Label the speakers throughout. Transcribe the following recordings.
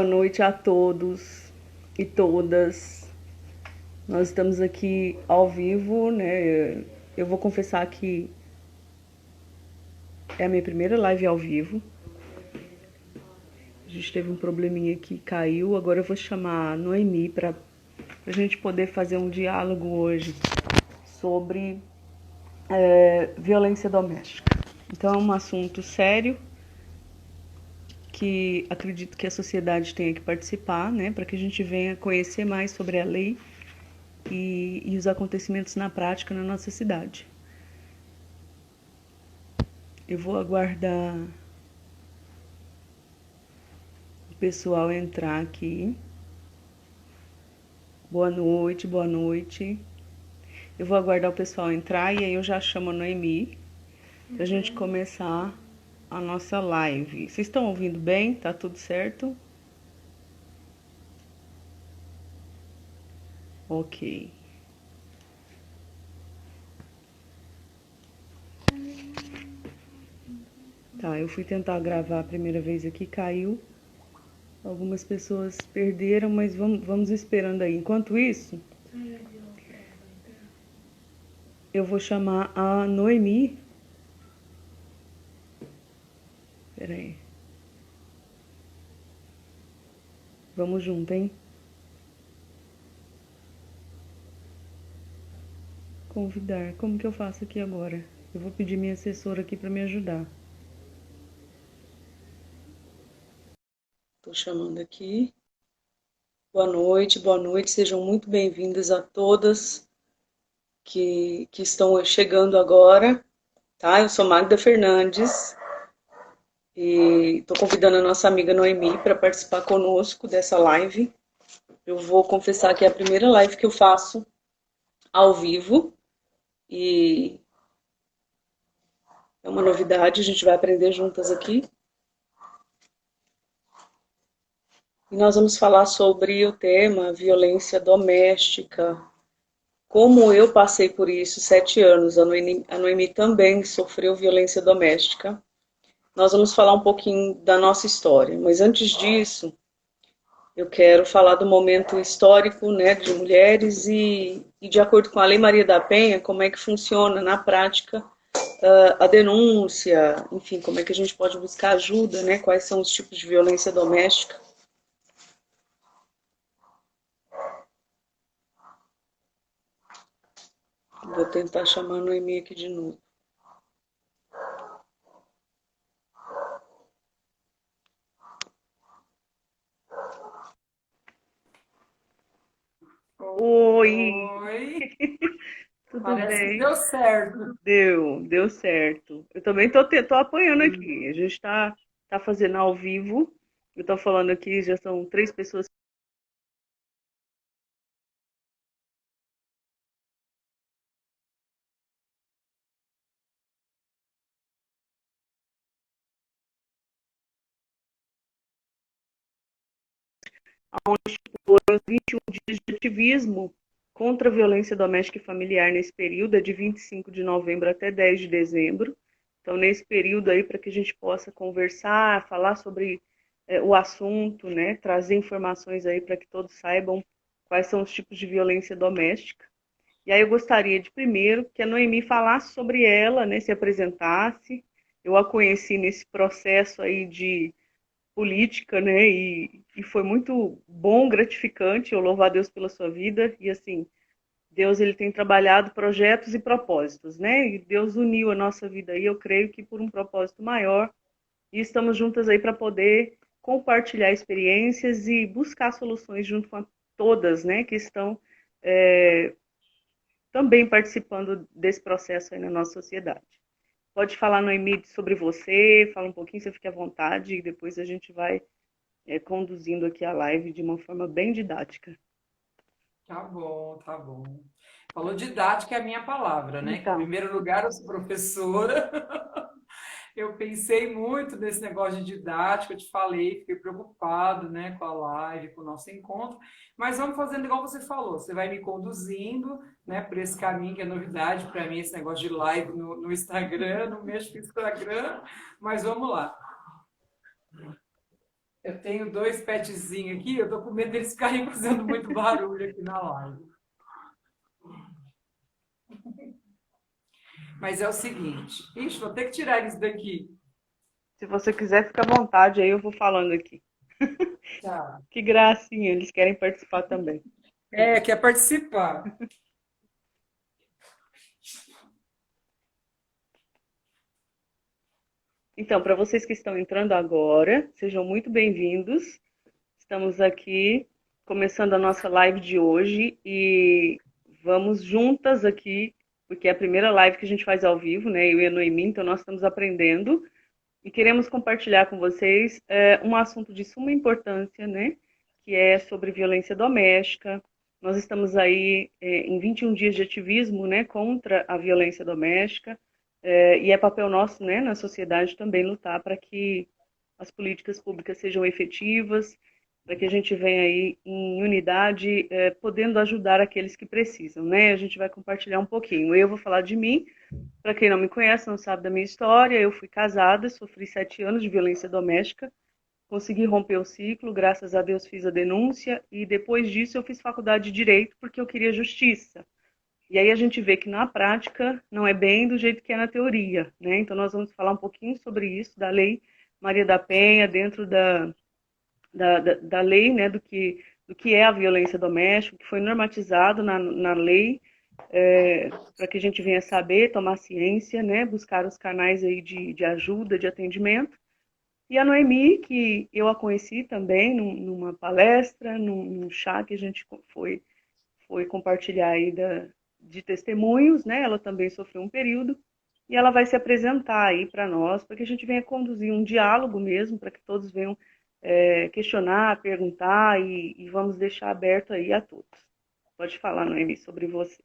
Speaker 1: Boa noite a todos e todas. Nós estamos aqui ao vivo, né? Eu vou confessar que é a minha primeira live ao vivo. A gente teve um probleminha que caiu. Agora eu vou chamar a Noemi para a gente poder fazer um diálogo hoje sobre violência doméstica. Então é um assunto sério que acredito que a sociedade tenha que participar, né? Para que a gente venha conhecer mais sobre a lei e os acontecimentos na prática na nossa cidade. Eu vou aguardar o pessoal entrar aqui. Boa noite, boa noite. Eu vou aguardar o pessoal entrar e aí eu já chamo a Noemi pra gente começar a nossa live. Vocês estão ouvindo bem? Tá tudo certo? Ok. Tá, eu fui tentar gravar a primeira vez aqui, caiu. Algumas pessoas perderam, mas vamos esperando aí. Enquanto isso, eu vou chamar a Noemi. Pera aí. Vamos junto, hein? Convidar. Como que eu faço aqui agora? Eu vou pedir minha assessora aqui para me ajudar. Estou chamando aqui. Boa noite. Sejam muito bem-vindas a todas que estão chegando agora, tá? Eu sou Magda Fernandes e estou convidando a nossa amiga Noemi para participar conosco dessa live. Eu vou confessar que é a primeira live que eu faço ao vivo e é uma novidade, a gente vai aprender juntas aqui. E nós vamos falar sobre o tema violência doméstica. Como eu passei por isso 7 anos, a Noemi também sofreu violência doméstica. Nós vamos falar um pouquinho da nossa história, mas antes disso, eu quero falar do momento histórico, né, de mulheres e de acordo com a Lei Maria da Penha, como é que funciona na prática a denúncia, enfim, como é que a gente pode buscar ajuda, né, quais são os tipos de violência doméstica. Vou tentar chamar a Noemi aqui de novo. Oi!
Speaker 2: Oi,
Speaker 1: Tudo
Speaker 2: parece que
Speaker 1: bem?
Speaker 2: deu certo.
Speaker 1: Deu certo. Eu também tô apanhando aqui.
Speaker 2: Hum.
Speaker 1: A gente tá fazendo ao vivo. Eu tô falando aqui, já são 3 pessoas. Onde foram 21 dias de ativismo contra a violência doméstica e familiar nesse período, é de 25 de novembro até 10 de dezembro. Então, nesse período aí, para que a gente possa conversar, falar sobre o assunto, né, trazer informações aí para que todos saibam quais são os tipos de violência doméstica. E aí eu gostaria de primeiro que a Noemi falasse sobre ela, né, se apresentasse. Eu a conheci nesse processo aí de política, né? E foi muito bom, gratificante. Eu louvo a Deus pela sua vida. E assim, Deus ele tem trabalhado projetos e propósitos, né? E Deus uniu a nossa vida aí, eu creio que por um propósito maior. E estamos juntas aí para poder compartilhar experiências e buscar soluções junto com todas, né? Que estão é, também participando desse processo aí na nossa sociedade. Pode falar, Noemi, sobre você, fala um pouquinho, você fique à vontade, e depois a gente vai conduzindo aqui a live de uma forma bem didática.
Speaker 2: Tá bom, tá bom. Falou didática é a minha palavra, né? Que, em
Speaker 1: Então,
Speaker 2: primeiro lugar, eu sou professora. Eu pensei muito nesse negócio de didática, eu te falei, fiquei preocupado, né, com a live, com o nosso encontro, mas vamos fazendo igual você falou, você vai me conduzindo, né, por esse caminho que é novidade para mim, esse negócio de live no Instagram, não mexo com o Instagram, mas vamos lá. Eu tenho dois petzinhos aqui, eu tô com medo deles ficarem fazendo muito barulho aqui na live. Mas é o seguinte, ixi, vou ter que tirar eles daqui.
Speaker 1: Se você quiser, fica à vontade, aí eu vou falando aqui.
Speaker 2: Tá.
Speaker 1: Que gracinha, eles querem participar também.
Speaker 2: É, quer participar.
Speaker 1: Então, para vocês que estão entrando agora, sejam muito bem-vindos. Estamos aqui começando a nossa live de hoje e vamos juntas aqui, porque é a primeira live que a gente faz ao vivo, né? Eu e a Noemi, então nós estamos aprendendo e queremos compartilhar com vocês um assunto de suma importância, né? Que é sobre violência doméstica. Nós estamos aí em 21 dias de ativismo, né? Contra a violência doméstica. E é papel nosso, né? Na sociedade também lutar para que as políticas públicas sejam efetivas, para que a gente venha aí em unidade, podendo ajudar aqueles que precisam, né? A gente vai compartilhar um pouquinho. Eu vou falar de mim. Para quem não me conhece, não sabe da minha história, eu fui casada, sofri 7 anos de violência doméstica, consegui romper o ciclo, graças a Deus fiz a denúncia e depois disso eu fiz faculdade de Direito porque eu queria justiça. E aí a gente vê que na prática não é bem do jeito que é na teoria, né? Então nós vamos falar um pouquinho sobre isso, da Lei Maria da Penha, dentro da lei, né, do que é a violência doméstica, que foi normatizado na lei, para que a gente venha saber, tomar ciência, né, buscar os canais aí de ajuda, de atendimento. E a Noemi, que eu a conheci também numa palestra, num chá que a gente foi compartilhar aí de testemunhos, né? Ela também sofreu um período e ela vai se apresentar aí para nós, para que a gente venha conduzir um diálogo mesmo, para que todos venham questionar, perguntar e vamos deixar aberto aí a todos. Pode falar, Noemi, sobre você.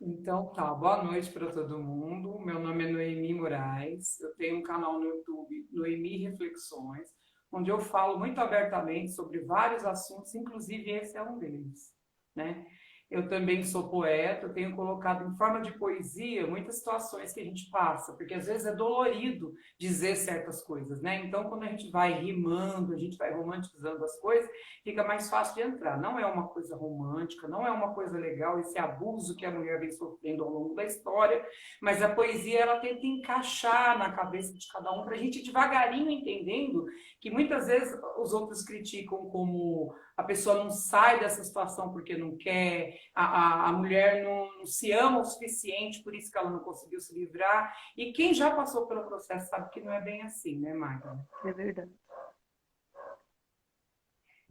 Speaker 2: Então tá, boa noite para todo mundo. Meu nome é Noemi Moraes. Eu tenho um canal no YouTube, Noemi Reflexões, onde eu falo muito abertamente sobre vários assuntos, inclusive esse é um deles, né? Eu também sou poeta, eu tenho colocado em forma de poesia muitas situações que a gente passa, porque às vezes é dolorido dizer certas coisas, né? Então, quando a gente vai rimando, a gente vai romantizando as coisas, fica mais fácil de entrar. Não é uma coisa romântica, não é uma coisa legal esse abuso que a mulher vem sofrendo ao longo da história, mas a poesia ela tenta encaixar na cabeça de cada um para a gente devagarinho entendendo que muitas vezes os outros criticam como a pessoa não sai dessa situação porque não quer, a mulher não se ama o suficiente, por isso que ela não conseguiu se livrar. E quem já passou pelo processo sabe que não é bem assim, né, Magda?
Speaker 1: É verdade.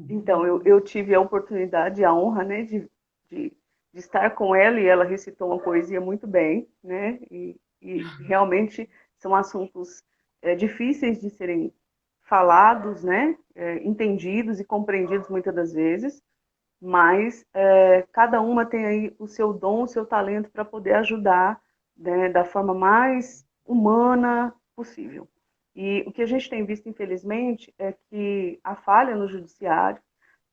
Speaker 1: Então, eu tive a oportunidade, a honra, né, de estar com ela e ela recitou uma poesia muito bem, né, e realmente são assuntos difíceis de serem falados, né, entendidos e compreendidos muitas das vezes, mas cada uma tem aí o seu dom, o seu talento para poder ajudar, né, da forma mais humana possível. E o que a gente tem visto, infelizmente, é que a falha no judiciário,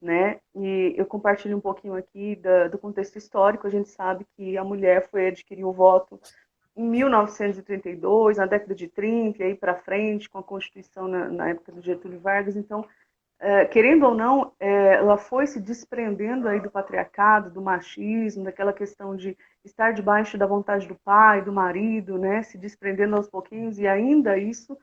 Speaker 1: né? E eu compartilho um pouquinho aqui do contexto histórico. A gente sabe que a mulher foi adquirir o voto em 1932, na década de 30, e aí para frente, com a Constituição na época do Getúlio Vargas. Então, querendo ou não, ela foi se desprendendo aí do patriarcado, do machismo, daquela questão de estar debaixo da vontade do pai, do marido, né? Se desprendendo aos pouquinhos, e ainda isso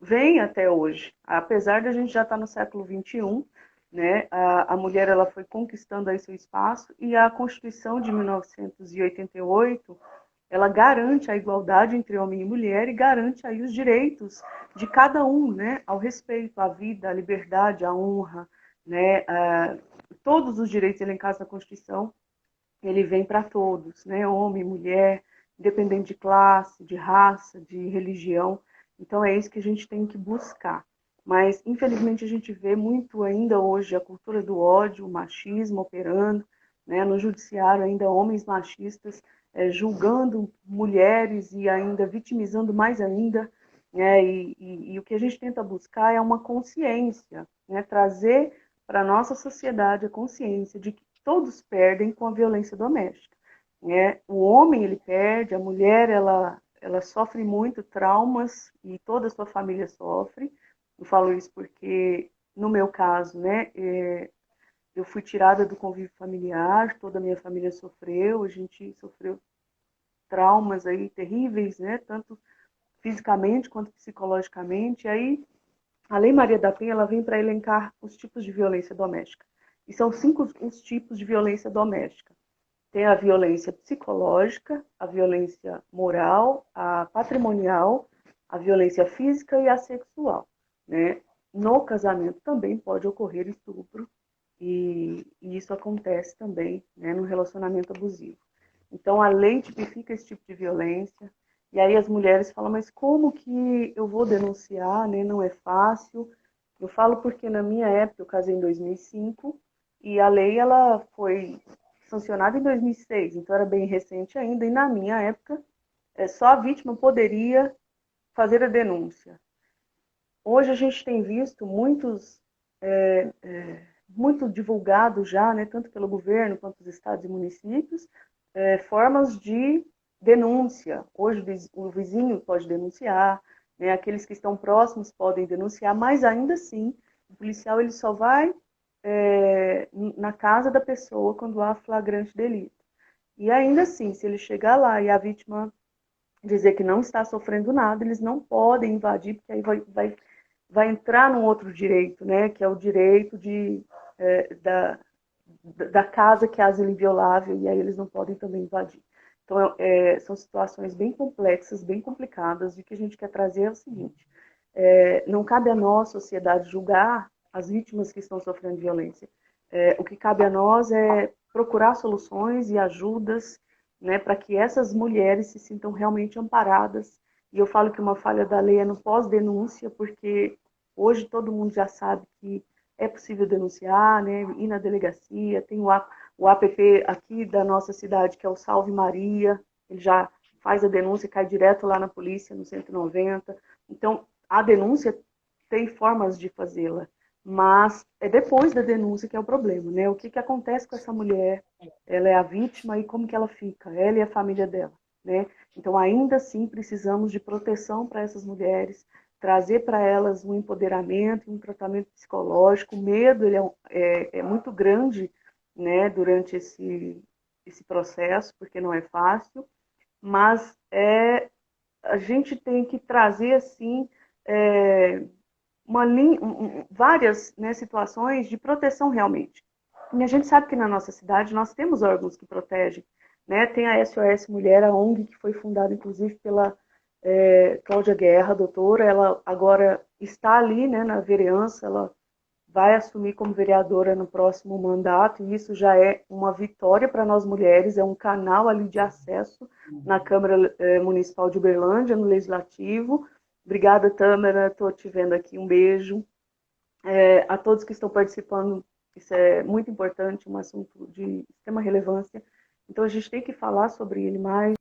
Speaker 1: vem até hoje. Apesar de a gente já estar no século XXI, né? A mulher ela foi conquistando aí seu espaço e a Constituição de 1988 ela garante a igualdade entre homem e mulher e garante aí os direitos de cada um, né, ao respeito à vida, à liberdade, à honra, né, todos os direitos elencados na Constituição, ele vem para todos, né, homem, mulher, independente de classe, de raça, de religião. Então é isso que a gente tem que buscar. Mas infelizmente a gente vê muito ainda hoje a cultura do ódio, o machismo operando, né, no judiciário ainda homens machistas julgando mulheres e ainda vitimizando mais ainda, né? E o que a gente tenta buscar é uma consciência, né? Trazer para a nossa sociedade a consciência de que todos perdem com a violência doméstica, né? O homem ele perde, a mulher ela sofre muito traumas e toda a sua família sofre. Eu falo isso porque no meu caso, né, eu fui tirada do convívio familiar, toda a minha família sofreu, a gente sofreu traumas aí terríveis, né, tanto fisicamente quanto psicologicamente. E aí, a Lei Maria da Penha, ela vem para elencar os tipos de violência doméstica. E são 5 os tipos de violência doméstica. Tem a violência psicológica, a violência moral, a patrimonial, a violência física e a sexual, né? No casamento também pode ocorrer estupro e isso acontece também, né, no relacionamento abusivo. Então a lei tipifica esse tipo de violência e aí as mulheres falam, mas como que eu vou denunciar, né? Não é fácil. Eu falo porque na minha época, eu casei em 2005 e a lei ela foi sancionada em 2006, então era bem recente ainda, e na minha época só a vítima poderia fazer a denúncia. Hoje a gente tem visto muito divulgado já, né, tanto pelo governo quanto os estados e municípios, formas de denúncia. Hoje o vizinho pode denunciar, né, aqueles que estão próximos podem denunciar, mas ainda assim o policial ele só vai na casa da pessoa quando há flagrante delito. E ainda assim, se ele chegar lá e a vítima dizer que não está sofrendo nada, eles não podem invadir, porque aí vai entrar num outro direito, né, que é o direito da casa que é asilo inviolável, e aí eles não podem também invadir. Então, são situações bem complexas, bem complicadas, e o que a gente quer trazer é o seguinte, não cabe a nós, sociedade, julgar as vítimas que estão sofrendo violência. O que cabe a nós é procurar soluções e ajudas, né, para que essas mulheres se sintam realmente amparadas. E eu falo que uma falha da lei é no pós-denúncia, porque hoje todo mundo já sabe que é possível denunciar, né, ir na delegacia, tem o app aqui da nossa cidade, que é o Salve Maria, ele já faz a denúncia e cai direto lá na polícia, no 190. Então, a denúncia tem formas de fazê-la, mas é depois da denúncia que é o problema, né? O que acontece com essa mulher? Ela é a vítima e como que ela fica? Ela e a família dela, né? Então, ainda assim, precisamos de proteção para essas mulheres, trazer para elas um empoderamento, um tratamento psicológico. O medo ele é muito grande, né, durante esse processo, porque não é fácil, mas a gente tem que trazer, assim, é, várias, né, situações de proteção realmente. E a gente sabe que na nossa cidade nós temos órgãos que protegem, né? Tem a SOS Mulher, a ONG, que foi fundada inclusive pela Cláudia Guerra, doutora. Ela agora está ali, né, na vereança, ela vai assumir como vereadora no próximo mandato, e isso já é uma vitória para nós mulheres, é um canal ali de acesso na Câmara Municipal de Uberlândia, no Legislativo. Obrigada, Tâmara, estou te vendo aqui, um beijo. A todos que estão participando, isso é muito importante, um assunto de extrema relevância, então a gente tem que falar sobre ele mais.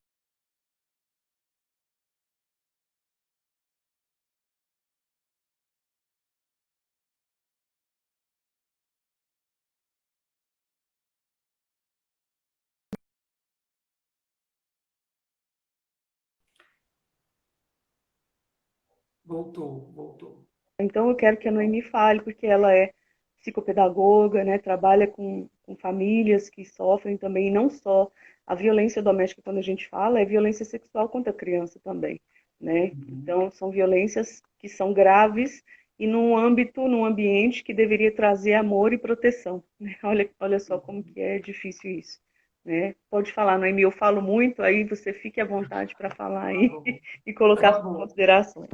Speaker 2: Voltou, voltou.
Speaker 1: Então eu quero que a Noemi fale, porque ela é psicopedagoga, né, trabalha com famílias que sofrem também, e não só a violência doméstica, quando a gente fala, é violência sexual contra a criança também, né?
Speaker 2: Uhum.
Speaker 1: Então são violências que são graves e num âmbito, num ambiente que deveria trazer amor e proteção, né? Olha só como que é difícil isso, né? Pode falar, Noemi, eu falo muito, aí você fique à vontade para falar
Speaker 2: Tá
Speaker 1: aí
Speaker 2: bom.
Speaker 1: e colocar
Speaker 2: Tá
Speaker 1: suas
Speaker 2: bom.
Speaker 1: considerações.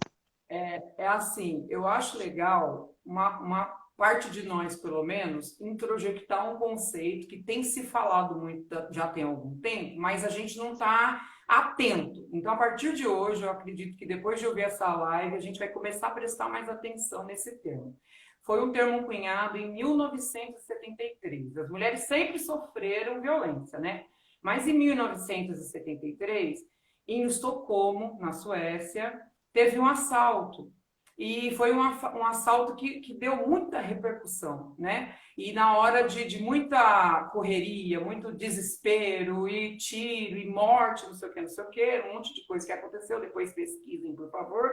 Speaker 2: É assim, eu acho legal uma parte de nós, pelo menos, introjectar um conceito que tem se falado muito, já tem algum tempo, mas a gente não está atento. Então, a partir de hoje, eu acredito que depois de ouvir essa live, a gente vai começar a prestar mais atenção nesse termo. Foi um termo cunhado em 1973. As mulheres sempre sofreram violência, né? Mas em 1973, em Estocolmo, na Suécia, teve um assalto. E foi um assalto que deu muita repercussão, né? E na hora de muita correria, muito desespero, e tiro, e morte, não sei o que, não sei o que, um monte de coisa que aconteceu, depois pesquisem, por favor.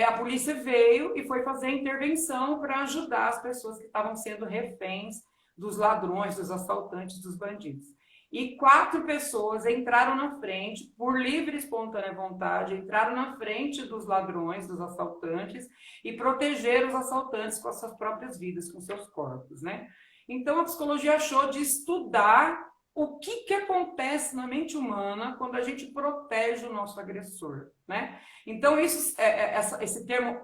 Speaker 2: a polícia veio e foi fazer a intervenção para ajudar as pessoas que estavam sendo reféns dos ladrões, dos assaltantes, dos bandidos. E 4 pessoas entraram na frente, por livre e espontânea vontade, entraram na frente dos ladrões, dos assaltantes, e protegeram os assaltantes com as suas próprias vidas, com seus corpos, né? Então, a psicologia achou de estudar o que acontece na mente humana quando a gente protege o nosso agressor, né? Então, esse termo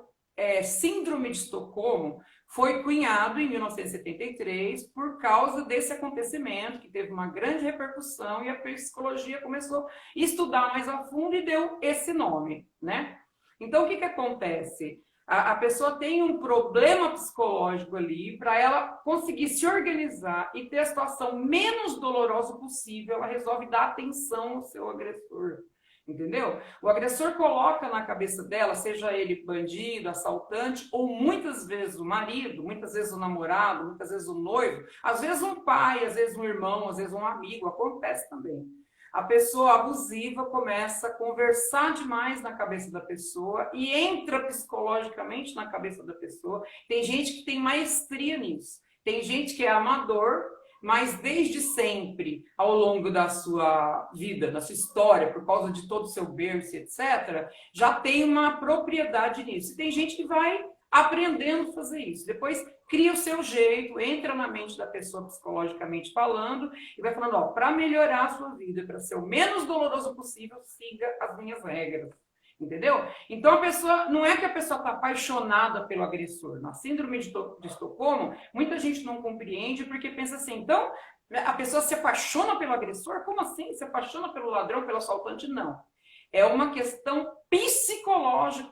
Speaker 2: síndrome de Estocolmo foi cunhado em 1973 por causa desse acontecimento, que teve uma grande repercussão, e a psicologia começou a estudar mais a fundo e deu esse nome, né? Então, o que acontece? A pessoa tem um problema psicológico ali, para ela conseguir se organizar e ter a situação menos dolorosa possível, ela resolve dar atenção ao seu agressor. Entendeu? O agressor coloca na cabeça dela, seja ele bandido, assaltante, ou muitas vezes o marido, muitas vezes o namorado, muitas vezes o noivo, às vezes um pai, às vezes um irmão, às vezes um amigo, acontece também. A pessoa abusiva começa a conversar demais na cabeça da pessoa e entra psicologicamente na cabeça da pessoa. Tem gente que tem maestria nisso. Tem gente que é amador, mas desde sempre, ao longo da sua vida, da sua história, por causa de todo o seu berço, etc., já tem uma propriedade nisso. E tem gente que vai aprendendo a fazer isso. Depois cria o seu jeito, entra na mente da pessoa psicologicamente falando e vai falando, ó, para melhorar a sua vida, para ser o menos doloroso possível, siga as minhas regras. Entendeu? Então, a pessoa, não é que a pessoa está apaixonada pelo agressor. Na síndrome de Estocolmo, muita gente não compreende porque pensa assim, então, a pessoa se apaixona pelo agressor? Como assim? Se apaixona pelo ladrão, pelo assaltante? Não. É uma questão psicológica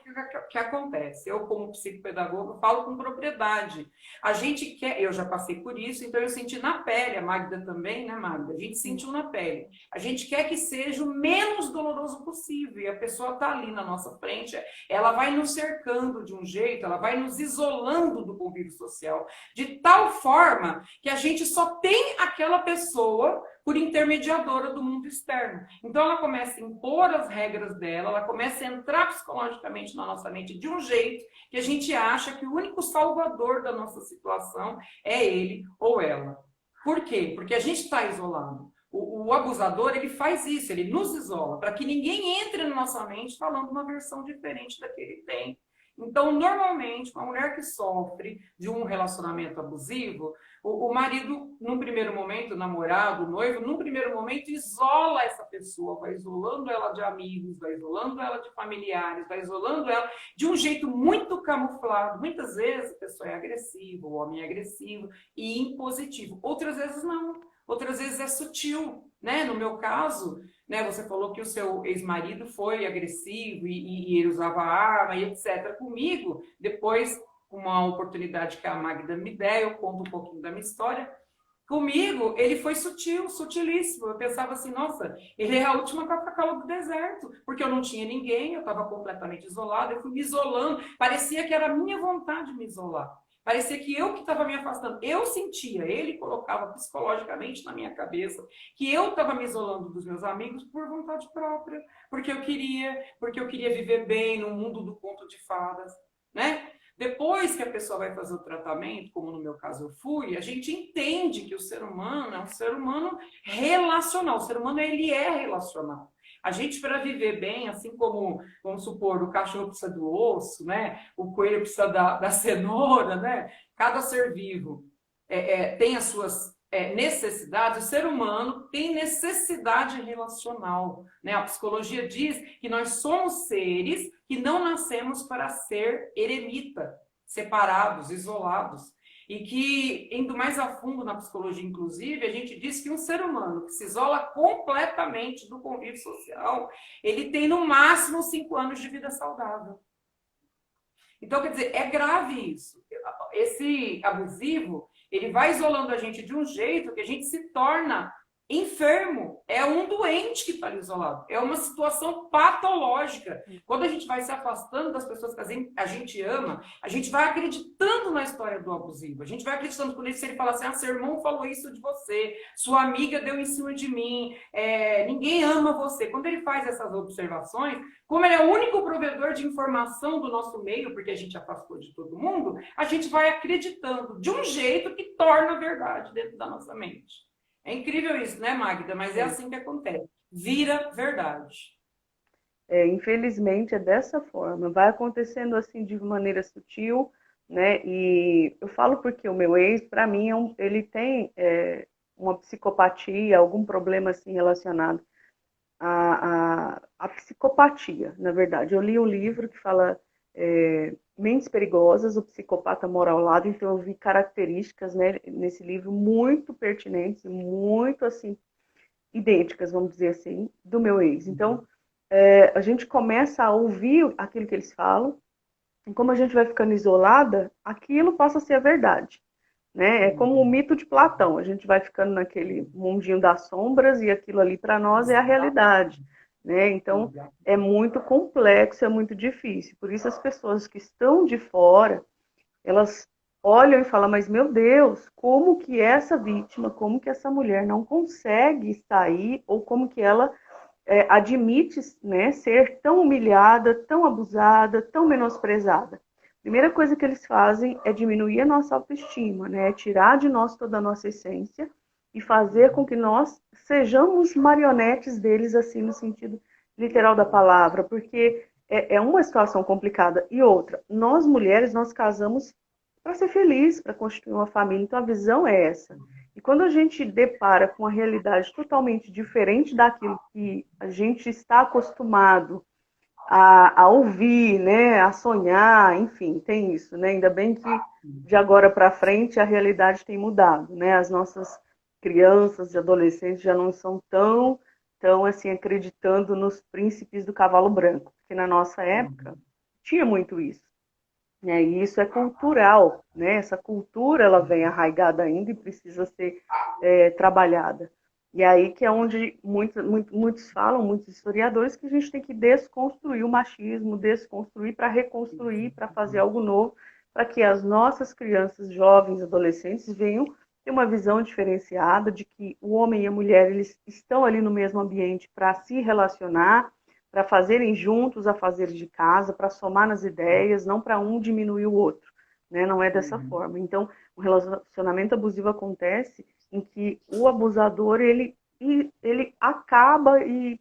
Speaker 2: que acontece. Eu, como psicopedagoga, falo com propriedade. A gente quer, eu já passei por isso, então eu senti na pele, a Magda também, né, Magda? A gente sentiu na pele. A gente quer que seja o menos doloroso possível, e a pessoa está ali na nossa frente, ela vai nos cercando de um jeito, ela vai nos isolando do convívio social, de tal forma que a gente só tem aquela pessoa por intermediadora do mundo externo. Então, ela começa a impor as regras dela, ela começa a entrar psicologicamente na nossa mente de um jeito que a gente acha que o único salvador da nossa situação é ele ou ela. Por quê? Porque a gente está isolado. O abusador, ele faz isso, ele nos isola, para que ninguém entre na nossa mente falando uma versão diferente da que ele tem. Então, normalmente, uma mulher que sofre de um relacionamento abusivo, o marido, num primeiro momento, o namorado, o noivo, num primeiro momento, isola essa pessoa, vai isolando ela de amigos, vai isolando ela de familiares, vai isolando ela de um jeito muito camuflado. Muitas vezes a pessoa é agressiva, o homem é agressivo e impositivo. Outras vezes não. Outras vezes é sutil, né? No meu caso, né, você falou que o seu ex-marido foi agressivo e ele usava arma e etc. Comigo, depois, uma oportunidade que a Magda me der, eu conto um pouquinho da minha história. Comigo, ele foi sutil, sutilíssimo. Eu pensava assim, nossa, ele é a última Coca-Cola do deserto, porque eu não tinha ninguém, eu estava completamente isolada, eu fui me isolando, parecia que era a minha vontade de me isolar. Parecia que eu que estava me afastando. Eu sentia, ele colocava psicologicamente na minha cabeça que eu estava me isolando dos meus amigos por vontade própria, porque eu queria viver bem no mundo do conto de fadas, né? Depois que a pessoa vai fazer o tratamento, como no meu caso eu fui, a gente entende que o ser humano é um ser humano relacional. O ser humano, ele é relacional. A gente, para viver bem, assim como, vamos supor, o cachorro precisa do osso, né? O coelho precisa da cenoura, né? Cada ser vivo tem as suas necessidades. O ser humano tem necessidade relacional, né? A psicologia diz que nós somos seres que não nascemos para ser eremita, separados, isolados. E que, indo mais a fundo na psicologia, inclusive, a gente diz que um ser humano que se isola completamente do convívio social, ele tem no máximo 5 anos de vida saudável. Então, quer dizer, é grave isso. Esse abusivo, ele vai isolando a gente de um jeito que a gente se torna enfermo, é um doente que está ali isolado, é uma situação patológica. Quando a gente vai se afastando das pessoas que a gente ama, a gente vai acreditando na história do abusivo, a gente vai acreditando quando se ele fala assim, seu irmão falou isso de você, sua amiga deu em cima de mim, ninguém ama você. Quando ele faz essas observações, como ele é o único provedor de informação do nosso meio, porque a gente afastou de todo mundo, a gente vai acreditando de um jeito que torna verdade dentro da nossa mente. É incrível isso, né, Magda? Mas é assim que acontece. Vira verdade.
Speaker 1: Infelizmente é dessa forma, vai acontecendo assim de maneira sutil, né? E eu falo porque o meu ex, para mim, ele tem uma psicopatia, algum problema assim relacionado à psicopatia, na verdade. Eu li um livro que fala Mentes Perigosas, o psicopata mora ao lado, então eu vi características, né, nesse livro muito pertinentes, muito assim idênticas, vamos dizer assim, do meu ex. Então, a gente começa a ouvir aquilo que eles falam, e como a gente vai ficando isolada, aquilo passa a ser a verdade. Né? É como o mito de Platão, a gente vai ficando naquele mundinho das sombras e aquilo ali para nós é a realidade. Né? Então, é muito complexo, é muito difícil. Por isso, as pessoas que estão de fora, elas olham e falam, mas meu Deus, como que essa vítima, como que essa mulher não consegue sair, ou como que ela admite, né, ser tão humilhada, tão abusada, tão menosprezada. A primeira coisa que eles fazem é diminuir a nossa autoestima, né, tirar de nós toda a nossa essência e fazer com que nós sejamos marionetes deles, assim, no sentido literal da palavra, porque é uma situação complicada. E outra, nós mulheres, nós casamos para ser feliz, para constituir uma família, então a visão é essa. E quando a gente depara com uma realidade totalmente diferente daquilo que a gente está acostumado a ouvir, né, a sonhar, enfim, tem isso, né? Ainda bem que de agora para frente a realidade tem mudado, né? As nossas crianças e adolescentes já não são tão assim acreditando nos príncipes do cavalo branco, porque na nossa época tinha muito isso. Né? E isso é cultural, né? Essa cultura ela vem arraigada ainda e precisa ser trabalhada. E aí que é onde muitos falam, muitos historiadores, que a gente tem que desconstruir o machismo, desconstruir para reconstruir, para fazer algo novo, para que as nossas crianças, jovens, adolescentes venham ter uma visão diferenciada de que o homem e a mulher eles estão ali no mesmo ambiente para se relacionar, para fazerem juntos a fazer de casa, para somar nas ideias, não para um diminuir o outro, né? Não é dessa forma. Então, o relacionamento abusivo acontece em que o abusador ele acaba e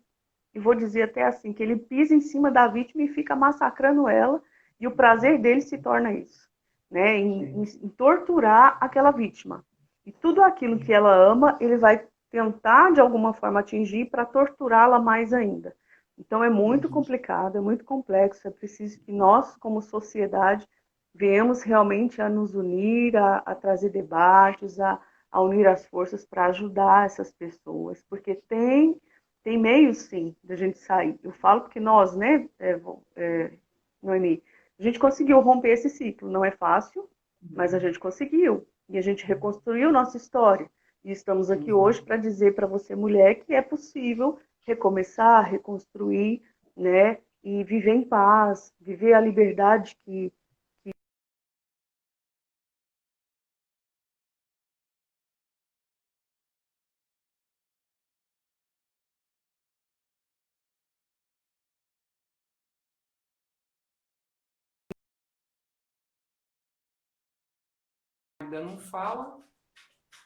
Speaker 1: vou dizer até assim que ele pisa em cima da vítima e fica massacrando ela e o prazer dele se torna isso, né? Em torturar aquela vítima e tudo aquilo que ela ama ele vai tentar de alguma forma atingir para torturá-la mais ainda. Então é muito complicado, é muito complexo, é preciso que nós, como sociedade, venhamos realmente a nos unir, a trazer debates, a unir as forças para ajudar essas pessoas, porque tem meios, sim, da gente sair. Eu falo porque nós, né, Noemi, a gente conseguiu romper esse ciclo. Não é fácil, mas a gente conseguiu. E a gente reconstruiu nossa história. E estamos aqui hoje para dizer para você, mulher, que é possível recomeçar, reconstruir, né? E viver em paz, viver a liberdade que
Speaker 2: Ainda não fala.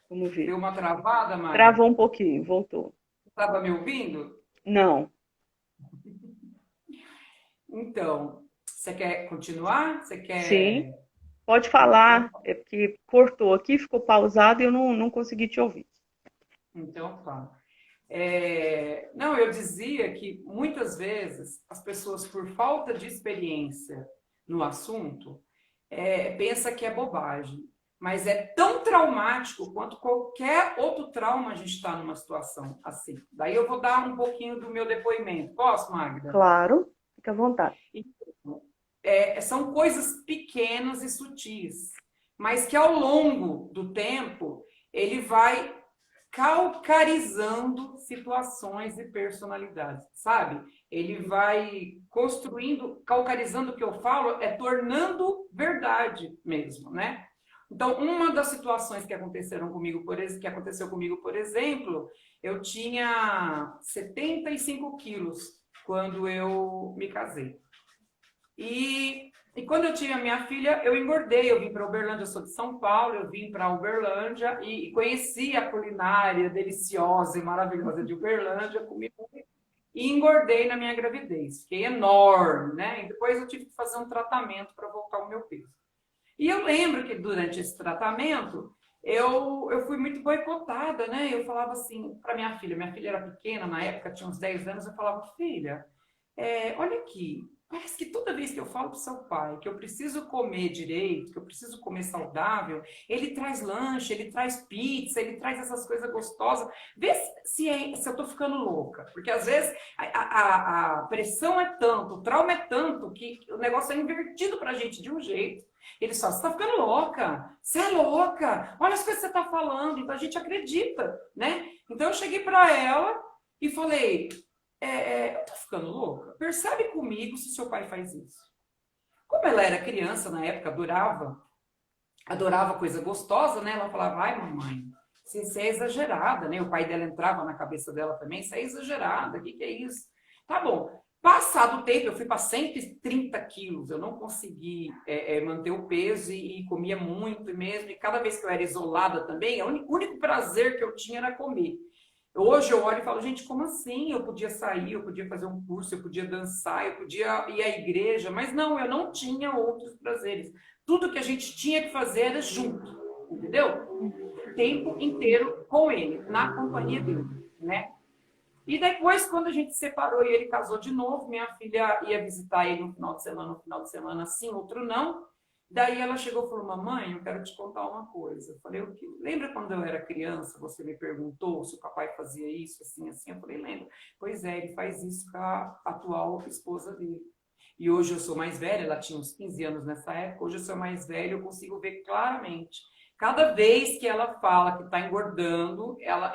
Speaker 1: vamos ver.
Speaker 2: Deu uma travada, Magda?
Speaker 1: Travou um pouquinho, voltou.
Speaker 2: Estava me ouvindo?
Speaker 1: Não.
Speaker 2: Então, você quer continuar? Você
Speaker 1: Sim,
Speaker 2: quer.
Speaker 1: pode
Speaker 2: Então,
Speaker 1: falar. É porque cortou aqui, ficou pausado e eu não consegui te ouvir.
Speaker 2: então tá. Não, eu dizia que muitas vezes as pessoas, por falta de experiência no assunto, pensa que é bobagem. Mas é tão traumático quanto qualquer outro trauma a gente está numa situação assim. Daí eu vou dar um pouquinho do meu depoimento. Posso, Magda?
Speaker 1: Claro, fica à vontade.
Speaker 2: Então, são coisas pequenas e sutis, mas que ao longo do tempo ele vai calcarizando situações e personalidades, sabe? Ele vai construindo, calcarizando o que eu falo, é tornando verdade mesmo, né? Então, uma das situações que aconteceram comigo, que aconteceu comigo, por exemplo, eu tinha 75 quilos quando eu me casei. E quando eu tive a minha filha, eu engordei. Eu vim para Uberlândia, eu sou de São Paulo, eu vim para Uberlândia e conheci a culinária deliciosa e maravilhosa de Uberlândia, comi muito e engordei na minha gravidez. Fiquei enorme, né? E depois eu tive que fazer um tratamento para voltar ao meu peso. E eu lembro que durante esse tratamento, eu fui muito boicotada, né? Eu falava assim para minha filha era pequena, na época tinha uns 10 anos, eu falava, filha, olha aqui, parece que toda vez que eu falo para o seu pai que eu preciso comer direito, que eu preciso comer saudável, ele traz lanche, ele traz pizza, ele traz essas coisas gostosas. Vê se eu estou ficando louca. Porque às vezes a pressão é tanto, o trauma é tanto, que o negócio é invertido para a gente de um jeito. Ele só, você está ficando louca, você é louca, olha as coisas que você está falando, então a gente acredita, né? Então eu cheguei para ela e falei, eu tô ficando louca? Percebe comigo se seu pai faz isso. Como ela era criança na época, adorava coisa gostosa, né? Ela falava, ai mamãe, você é exagerada, né? O pai dela entrava na cabeça dela também, você é exagerada, o que é isso? Tá bom. Passado o tempo, eu fui para 130 quilos, eu não consegui manter o peso e comia muito mesmo, e cada vez que eu era isolada também, o único prazer que eu tinha era comer. Hoje eu olho e falo, gente, como assim? Eu podia sair, eu podia fazer um curso, eu podia dançar, eu podia ir à igreja, mas não, eu não tinha outros prazeres. Tudo que a gente tinha que fazer era junto, entendeu? O tempo inteiro com ele, na companhia dele, né? E depois, quando a gente se separou e ele casou de novo, minha filha ia visitar ele no final de semana sim, outro não. Daí ela chegou e falou, mamãe, eu quero te contar uma coisa. Eu falei, o quê? Lembra quando eu era criança, você me perguntou se o papai fazia isso, assim, assim? Eu falei, lembro. Pois é, ele faz isso com a atual esposa dele. E hoje eu sou mais velha, ela tinha uns 15 anos nessa época, hoje eu sou mais velha, eu consigo ver claramente. Cada vez que ela fala que está engordando, ela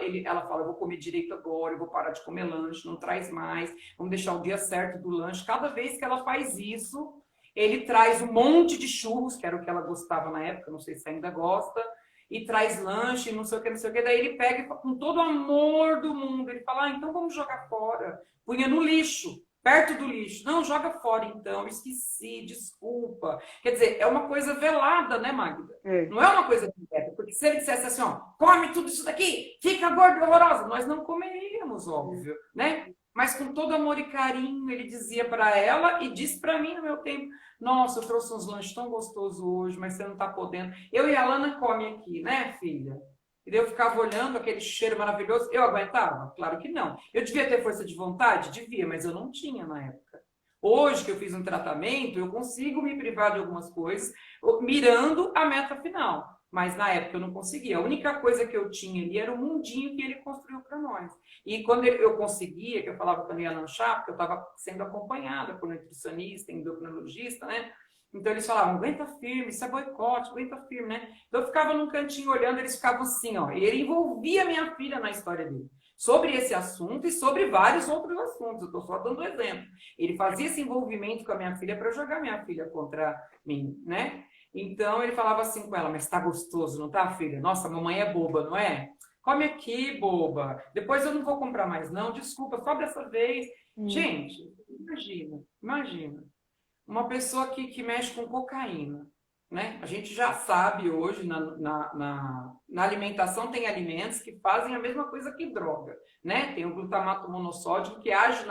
Speaker 2: fala, eu vou comer direito agora, eu vou parar de comer lanche, não traz mais, vamos deixar o dia certo do lanche. Cada vez que ela faz isso, ele traz um monte de churros, que era o que ela gostava na época, não sei se ainda gosta, e traz lanche, não sei o que, não sei o que. Daí ele pega com todo o amor do mundo, ele fala, então vamos jogar fora. Punha no lixo, perto do lixo. Não, joga fora então, esqueci, desculpa. Quer dizer, é uma coisa velada, né, Magda? Não é uma coisa direta, porque se ele dissesse assim, ó, come tudo isso daqui, fica gordo e horrorosa, nós não comeríamos, óbvio, né? Mas com todo amor e carinho, ele dizia para ela e disse para mim no meu tempo, nossa, eu trouxe uns lanches tão gostosos hoje, mas você não está podendo. Eu e a Lana come aqui, né, filha? E eu ficava olhando aquele cheiro maravilhoso. Eu aguentava? Claro que não. Eu devia ter força de vontade? Devia, mas eu não tinha na época. Hoje que eu fiz um tratamento, eu consigo me privar de algumas coisas, mirando a meta final. Mas na época eu não conseguia. A única coisa que eu tinha ali era o mundinho que ele construiu para nós. E quando eu conseguia, que eu falava que eu ia lanchar, porque eu estava sendo acompanhada por nutricionista, endocrinologista, né? Então eles falavam, aguenta firme, isso é boicote, aguenta firme, né? Então eu ficava num cantinho olhando, eles ficavam assim, ó. E ele envolvia minha filha na história dele. Sobre esse assunto e sobre vários outros assuntos. Eu estou só dando exemplo. Ele fazia esse envolvimento com a minha filha para jogar minha filha contra mim, né? Então ele falava assim com ela, mas tá gostoso, não tá, filha? Nossa, a mamãe é boba, não é? Come aqui, boba. Depois eu não vou comprar mais, não. Desculpa, só dessa vez. Gente, imagina. Uma pessoa que mexe com cocaína, né? A gente já sabe hoje, na alimentação tem alimentos que fazem a mesma coisa que droga, né? Tem o glutamato monossódico que age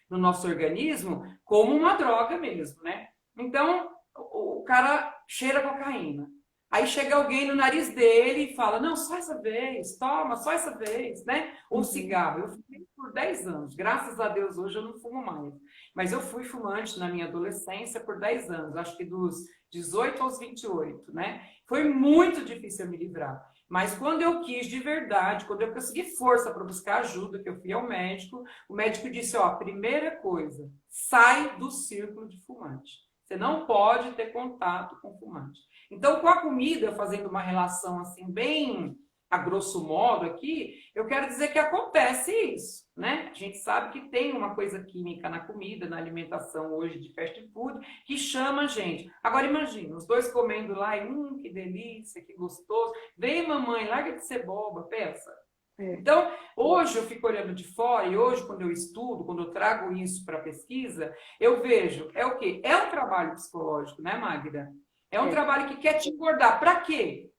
Speaker 2: no nosso organismo como uma droga mesmo, né? Então, o cara cheira cocaína. Aí chega alguém no nariz dele e fala, não, só essa vez, toma, só essa vez, né? Ou cigarro. Eu fumei por 10 anos. Graças a Deus, hoje eu não fumo mais. Mas eu fui fumante na minha adolescência por 10 anos. Acho que dos 18 aos 28, né? Foi muito difícil eu me livrar. Mas quando eu quis de verdade, quando eu consegui força para buscar ajuda, que eu fui ao médico, o médico disse, ó, primeira coisa, sai do círculo de fumante. Você não pode ter contato com fumante. Então, com a comida, fazendo uma relação assim bem a grosso modo aqui, eu quero dizer que acontece isso, né? A gente sabe que tem uma coisa química na comida, na alimentação hoje de fast food, que chama a gente. Agora imagina, os dois comendo lá e, que delícia, que gostoso. Vem mamãe, larga de ser boba, pensa.
Speaker 1: É,
Speaker 2: Então, hoje eu fico olhando de fora e hoje, quando eu estudo, quando eu trago isso para a pesquisa, eu vejo, é o quê? É um trabalho psicológico, né, Magda? É um
Speaker 1: é,
Speaker 2: trabalho que quer te engordar. Para quê?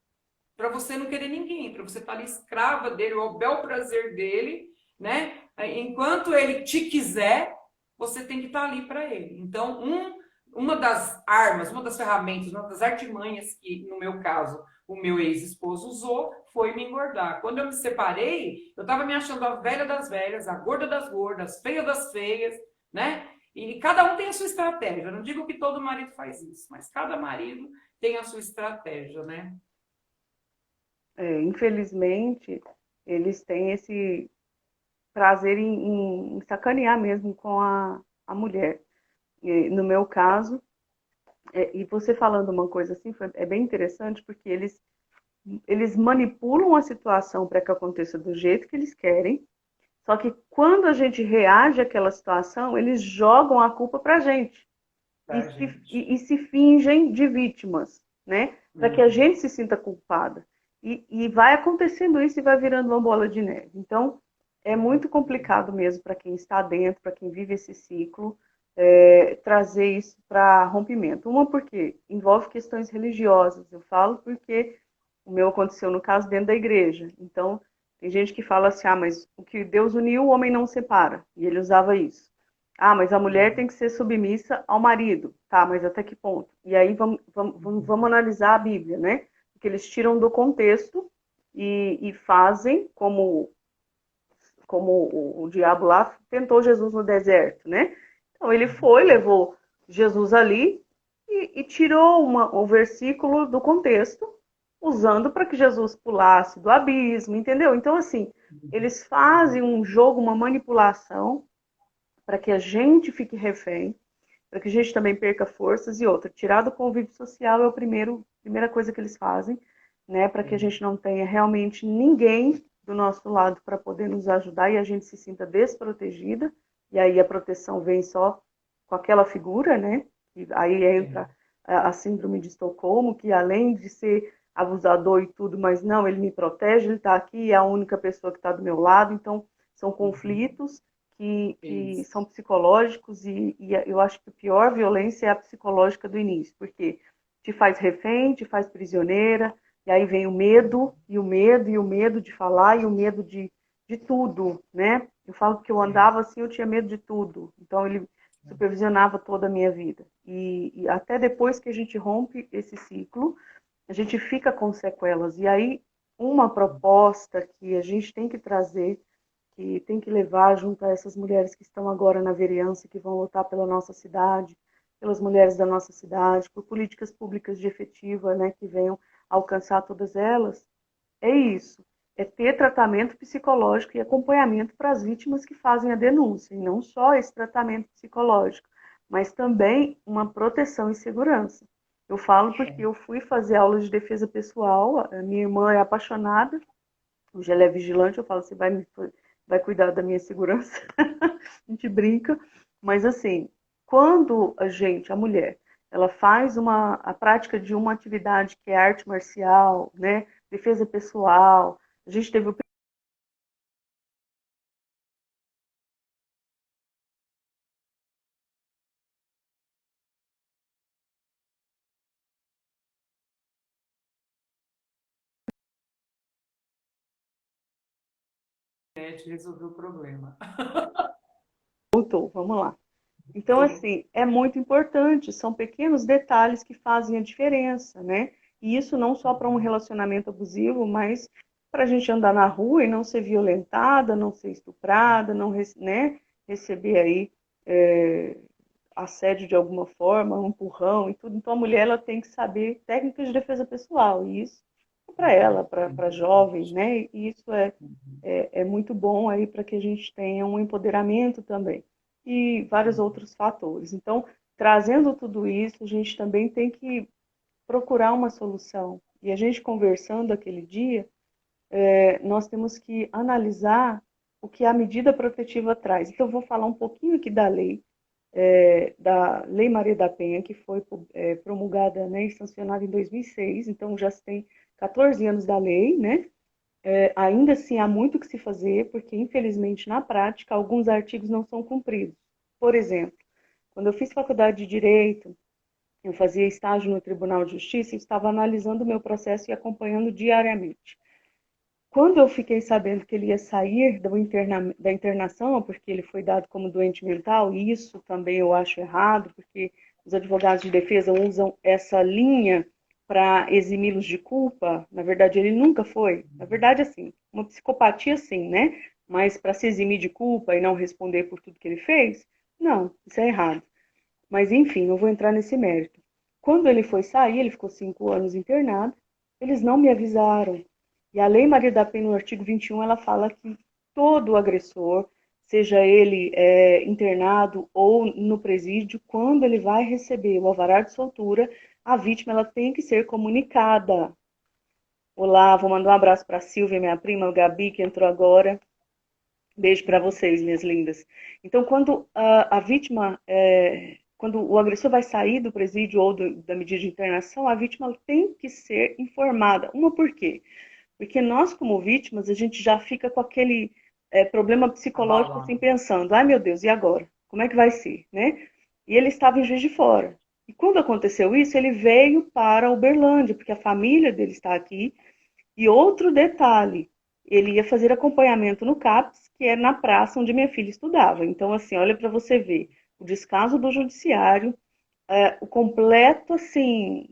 Speaker 2: Para você não querer ninguém, para você estar ali escrava dele, ao bel prazer dele, né? Enquanto ele te quiser, você tem que estar ali para ele. Então, uma das armas, uma das ferramentas, uma das artimanhas que, no meu caso, o meu ex-esposo usou foi me engordar. Quando eu me separei, eu estava me achando a velha das velhas, a gorda das gordas, feia das feias, né? E cada um tem a sua estratégia. Eu não digo que todo marido faz isso, mas cada marido tem a sua estratégia, né?
Speaker 1: infelizmente, eles têm esse prazer em sacanear mesmo com a mulher. No meu caso, e você falando uma coisa assim, é bem interessante, porque eles manipulam a situação para que aconteça do jeito que eles querem, só que quando a gente reage àquela situação, eles jogam a culpa para a gente
Speaker 2: Pra gente.
Speaker 1: e se fingem de vítimas, né? Para que a
Speaker 2: Uhum.
Speaker 1: gente se sinta culpada. E vai acontecendo isso e vai virando uma bola de neve. Então, é muito complicado mesmo para quem está dentro, para quem vive esse ciclo, trazer isso para rompimento. Uma, porque envolve questões religiosas. Eu falo porque o meu aconteceu, no caso, dentro da igreja. Então, tem gente que fala assim, mas o que Deus uniu, o homem não separa. E ele usava isso. Mas a mulher tem que ser submissa ao marido. Tá, mas até que ponto? E aí vamos analisar a Bíblia, né? Porque eles tiram do contexto e fazem como o diabo lá tentou Jesus no deserto, né? Então ele foi, levou Jesus ali e tirou o versículo do contexto, usando para que Jesus pulasse do abismo, entendeu? Então, assim, eles fazem um jogo, uma manipulação para que a gente fique refém, para que a gente também perca forças e outra. Tirar do convívio social é a primeira coisa que eles fazem, né? Para que a gente não tenha realmente ninguém do nosso lado para poder nos ajudar e a gente se sinta desprotegida. E aí a proteção vem só com aquela figura, né? E aí entra a síndrome de Estocolmo, que além de ser abusador e tudo, mas não, ele me protege, ele está aqui, é a única pessoa que está do meu lado. Então, são conflitos que
Speaker 2: Isso.
Speaker 1: são psicológicos e eu acho que a pior violência é a psicológica do início, porque te faz refém, te faz prisioneira, e aí vem o medo, e o medo, e o medo de falar, e o medo de tudo, né? Eu falo que eu andava assim, eu tinha medo de tudo. Então ele supervisionava toda a minha vida. E até depois que a gente rompe esse ciclo, a gente fica com sequelas. E aí, uma proposta que a gente tem que trazer, que tem que levar junto a essas mulheres que estão agora na vereança, que vão lutar pela nossa cidade, pelas mulheres da nossa cidade, por políticas públicas de efetiva, né, que venham alcançar todas elas, é isso. É ter tratamento psicológico e acompanhamento para as vítimas que fazem a denúncia, e não só esse tratamento psicológico, mas também uma proteção e segurança. Eu falo porque eu fui fazer aula de defesa pessoal, a minha irmã é apaixonada, hoje ela é vigilante, eu falo, você vai cuidar da minha segurança, a gente brinca, mas assim, quando a mulher, ela faz a prática de uma atividade que é arte marcial, né, defesa pessoal, a gente teve o
Speaker 2: Internet resolveu o problema.
Speaker 1: ponto, vamos lá. Então, assim, é muito importante, são pequenos detalhes que fazem a diferença, né? E isso não só para um relacionamento abusivo, mas para a gente andar na rua e não ser violentada, não ser estuprada, não, né, receber aí é, assédio de alguma forma, um empurrão e tudo. Então, a mulher ela tem que saber técnicas de defesa pessoal, e isso é para ela, para jovens, né? E isso é muito bom aí para que a gente tenha um empoderamento também. E vários outros fatores. Então, trazendo tudo isso, a gente também tem que procurar uma solução. E a gente conversando aquele dia, nós temos que analisar o que a medida protetiva traz. Então, eu vou falar um pouquinho aqui da Lei Maria da Penha, que foi promulgada, né, e sancionada em 2006, então já se tem 14 anos da lei, né? Ainda assim, há muito que se fazer, porque, infelizmente, na prática, alguns artigos não são cumpridos. Por exemplo, quando eu fiz faculdade de Direito, eu fazia estágio no Tribunal de Justiça e estava analisando o meu processo e acompanhando diariamente. Quando eu fiquei sabendo que ele ia sair da internação, porque ele foi dado como doente mental, e isso também eu acho errado, porque os advogados de defesa usam essa linha para eximi-los de culpa. Na verdade, ele nunca foi. Na verdade, assim, uma psicopatia, sim, né? Mas para se eximir de culpa e não responder por tudo que ele fez, não, isso é errado. Mas, enfim, não vou entrar nesse mérito. Quando ele foi sair, ele ficou 5 anos internado, eles não me avisaram. E a Lei Maria da Penha, no artigo 21, ela fala que todo agressor, seja ele internado ou no presídio, quando ele vai receber o alvará de soltura, a vítima ela tem que ser comunicada. Olá, vou mandar um abraço para a Silvia, minha prima, o Gabi, que entrou agora. Beijo para vocês, minhas lindas. Então, quando a vítima, quando o agressor vai sair do presídio ou da medida de internação, a vítima tem que ser informada. Uma por quê? Porque nós, como vítimas, a gente já fica com aquele problema psicológico, assim,
Speaker 2: Abalado.
Speaker 1: pensando, ai meu Deus, e agora? Como é que vai ser, né? E ele estava em Juiz de Fora. E quando aconteceu isso, ele veio para Uberlândia, porque a família dele está aqui. E outro detalhe, ele ia fazer acompanhamento no CAPS, que é na praça onde minha filha estudava. Então, assim, olha para você ver, o descaso do judiciário, o completo, assim,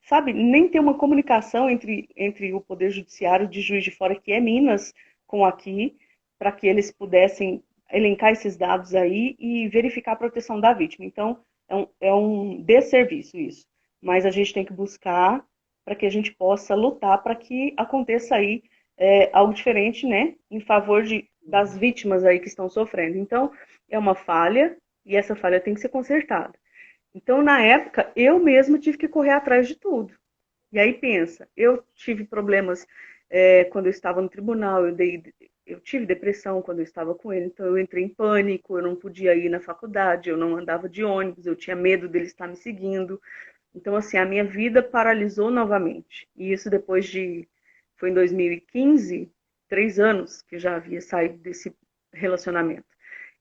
Speaker 1: sabe, nem ter uma comunicação entre o Poder Judiciário de Juiz de Fora, que é Minas, com aqui, para que eles pudessem elencar esses dados aí e verificar a proteção da vítima. Então, é um desserviço isso. Mas a gente tem que buscar para que a gente possa lutar para que aconteça aí algo diferente, né, em favor das vítimas aí que estão sofrendo. Então, é uma falha e essa falha tem que ser consertada. Então, na época, eu mesma tive que correr atrás de tudo. E aí pensa, eu tive problemas quando eu estava no tribunal, eu tive depressão quando eu estava com ele, então eu entrei em pânico, eu não podia ir na faculdade, eu não andava de ônibus, eu tinha medo dele estar me seguindo. Então, assim, a minha vida paralisou novamente. E isso foi em 2015, 3 anos que já havia saído desse relacionamento.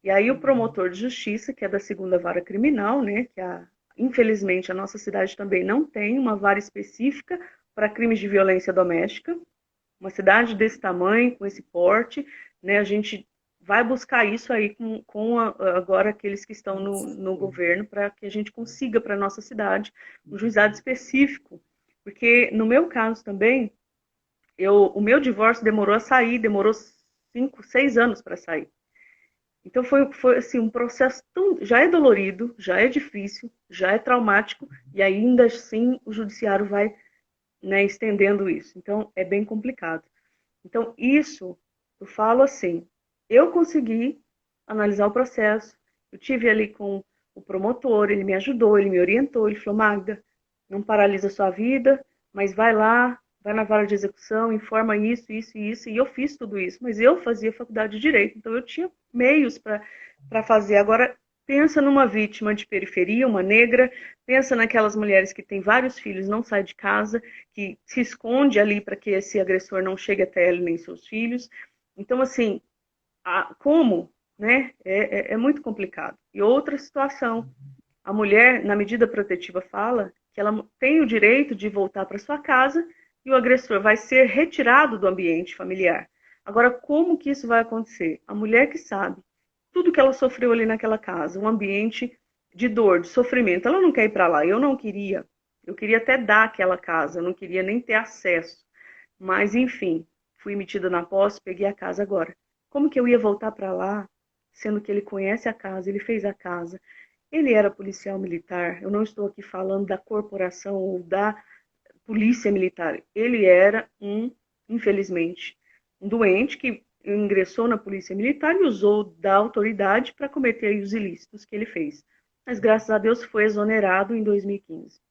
Speaker 1: E aí o
Speaker 2: Uhum.
Speaker 1: promotor de justiça, que é da segunda vara criminal, né, infelizmente a nossa cidade também não tem uma vara específica para crimes de violência doméstica. Uma cidade desse tamanho, com esse porte, né, a gente vai buscar isso aí agora aqueles que estão no
Speaker 2: Sim.
Speaker 1: governo para que a gente consiga para a nossa cidade um juizado específico. Porque no meu caso também, o meu divórcio demorou a sair, demorou 5, 6 anos para sair. Então foi assim, um processo já é dolorido, já é difícil, já é traumático, e ainda assim o judiciário vai, né, estendendo isso. Então é bem complicado. Então isso, eu falo assim, eu consegui analisar o processo, eu tive ali com o promotor, ele me ajudou, ele me orientou, ele falou, Magda, não paralisa a sua vida, mas vai lá, vai na vara de execução, informa isso, isso e isso, e eu fiz tudo isso, mas eu fazia faculdade de Direito, então eu tinha meios para fazer. Agora, pensa numa vítima de periferia, uma negra, pensa naquelas mulheres que têm vários filhos, não sai de casa, que se esconde ali para que esse agressor não chegue até ela nem seus filhos. Então, assim, como, né, é muito complicado. E outra situação, a mulher, na medida protetiva, fala que ela tem o direito de voltar para sua casa e o agressor vai ser retirado do ambiente familiar. Agora, como que isso vai acontecer? A mulher que sabe tudo que ela sofreu ali naquela casa, um ambiente de dor, de sofrimento, ela não quer ir para lá. Eu não queria. Eu queria até dar aquela casa, eu não queria nem ter acesso. Mas, enfim, fui metida na posse, peguei a casa agora. Como que eu ia voltar para lá, sendo que ele conhece a casa, ele fez a casa, ele era policial militar, eu não estou aqui falando da corporação ou da polícia militar, ele era infelizmente, um doente que ingressou na polícia militar e usou da autoridade para cometer os ilícitos que ele fez. Mas graças a Deus foi exonerado em 2015.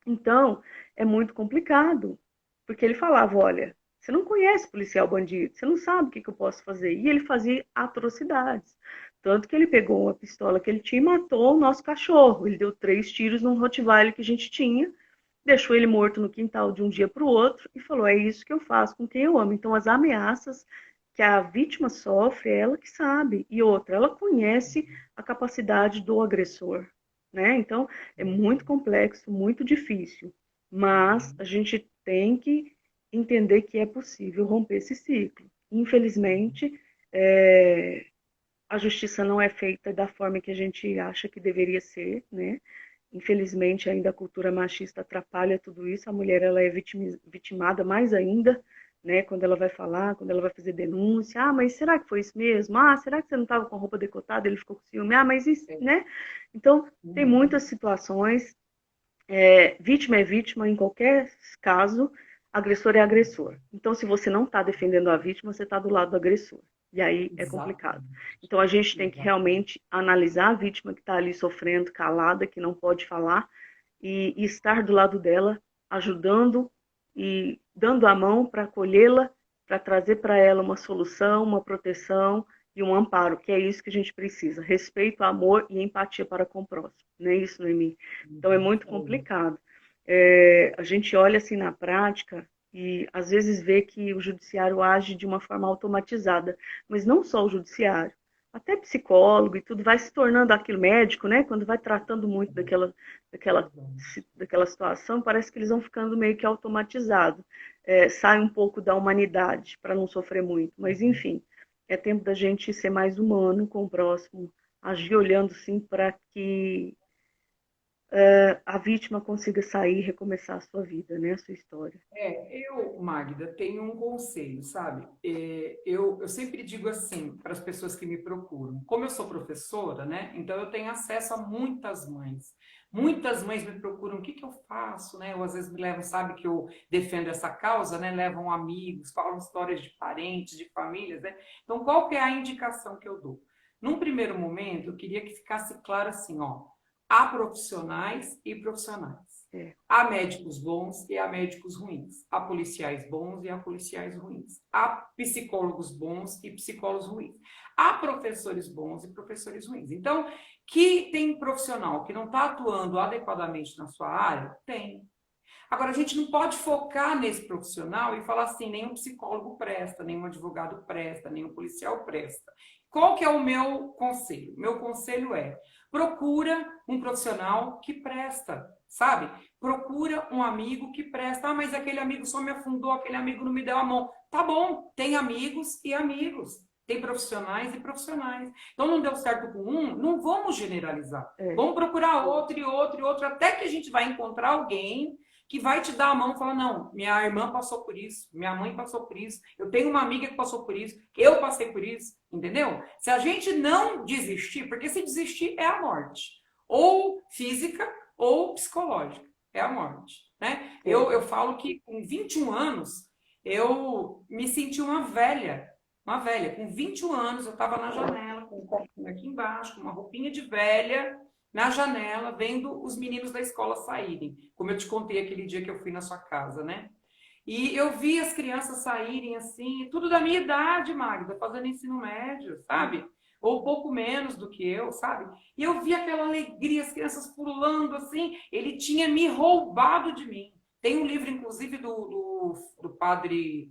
Speaker 1: Então, é muito complicado, porque ele falava, olha, Você não conhece policial bandido, você não sabe o que eu posso fazer. E ele fazia atrocidades. Tanto que ele pegou uma pistola que ele tinha e matou o nosso cachorro. Ele deu 3 tiros num Rottweiler que a gente tinha, deixou ele morto no quintal de um dia para o outro e falou: é isso que eu faço com quem eu amo. Então, as ameaças que a vítima sofre, é ela que sabe. E outra, ela conhece a capacidade do agressor. Né? Então, é muito complexo, muito difícil. Mas a gente tem que entender que é possível romper esse ciclo. Infelizmente, a justiça não é feita da forma que a gente acha que deveria ser, né? Infelizmente, ainda a cultura machista atrapalha tudo isso. A mulher ela é vitimada mais ainda, né? Quando ela vai falar, quando ela vai fazer denúncia. Ah, mas será que foi isso mesmo? Ah, será que você não estava com a roupa decotada? Ele ficou com ciúme. Ah, mas isso, né? Então, tem muitas situações. Vítima é vítima em qualquer caso, agressor é agressor. Então, se você não está defendendo a vítima, você está do lado do agressor. E aí é complicado.
Speaker 2: Exatamente.
Speaker 1: Então, a gente tem que
Speaker 2: Exatamente.
Speaker 1: realmente analisar a vítima que está ali sofrendo, calada, que não pode falar, e estar do lado dela, ajudando e dando a mão para acolhê-la, para trazer para ela uma solução, uma proteção e um amparo, que é isso que a gente precisa. Respeito, amor e empatia para com o próximo. Não é isso, Noemi? Então é muito complicado. A gente olha assim na prática e às vezes vê que o judiciário age de uma forma automatizada, mas não só o judiciário, até psicólogo e tudo vai se tornando aquilo médico, né? Quando vai tratando muito daquela, daquela situação, parece que eles vão ficando meio que automatizados. Sai um pouco da humanidade para não sofrer muito, mas enfim, é tempo da gente ser mais humano com o próximo, agir olhando sim para que a vítima consiga sair e recomeçar a sua vida, né? A sua história.
Speaker 2: Magda, tenho um conselho, sabe? Eu sempre digo assim para as pessoas que me procuram, como eu sou professora, né? Então eu tenho acesso a muitas mães. Muitas mães me procuram, o que que eu faço, né? Ou às vezes me levam, sabe que eu defendo essa causa, né? Levam amigos, falam histórias de parentes, de famílias, né? Então qual que é a indicação que eu dou? Num primeiro momento, eu queria que ficasse claro assim, ó, há profissionais e profissionais.
Speaker 1: É,
Speaker 2: Há médicos bons e há médicos ruins. Há policiais bons e há policiais ruins. Há psicólogos bons e psicólogos ruins. Há professores bons e professores ruins. Então, que tem profissional que não está atuando adequadamente na sua área? Tem. Agora, a gente não pode focar nesse profissional e falar assim, nenhum psicólogo presta, nenhum advogado presta, nenhum policial presta. Qual que é o meu conselho? Meu conselho é, procura um profissional que presta, sabe? Procura um amigo que presta. Ah, mas aquele amigo só me afundou, aquele amigo não me deu a mão. Tá bom, tem amigos e amigos. Tem profissionais e profissionais. Então, não deu certo com um, não vamos generalizar.
Speaker 1: é,
Speaker 2: Vamos procurar outro e outro e outro, até que a gente vai encontrar alguém que vai te dar a mão e falar, não, minha irmã passou por isso, minha mãe passou por isso, eu tenho uma amiga que passou por isso, eu passei por isso, entendeu? Se a gente não desistir, porque se desistir é a morte, ou física ou psicológica, é a morte, né? Eu falo que com 21 anos, eu me senti uma velha, com 21 anos eu estava na janela, com um copinho aqui embaixo, com uma roupinha de velha, na janela, vendo os meninos da escola saírem, como eu te contei aquele dia que eu fui na sua casa, né? E eu vi as crianças saírem assim, tudo da minha idade, Magda, fazendo ensino médio, sabe? Ou pouco menos do que eu, sabe? E eu vi aquela alegria, as crianças pulando assim, ele tinha me roubado de mim. Tem um livro, inclusive, do padre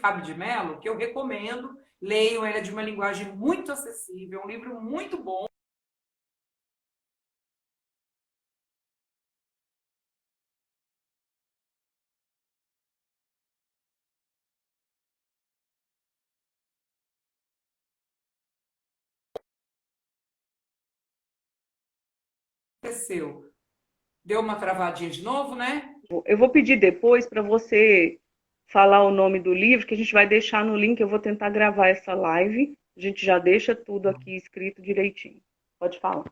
Speaker 2: Fábio de Mello, que eu recomendo, leiam, ele é de uma linguagem muito acessível, é um livro muito bom. Aconteceu. Deu uma travadinha de novo, né?
Speaker 1: eu vou pedir depois para você falar o nome do livro, que a gente vai deixar no link. Eu vou tentar gravar essa live. A gente já deixa tudo aqui escrito direitinho. Pode falar.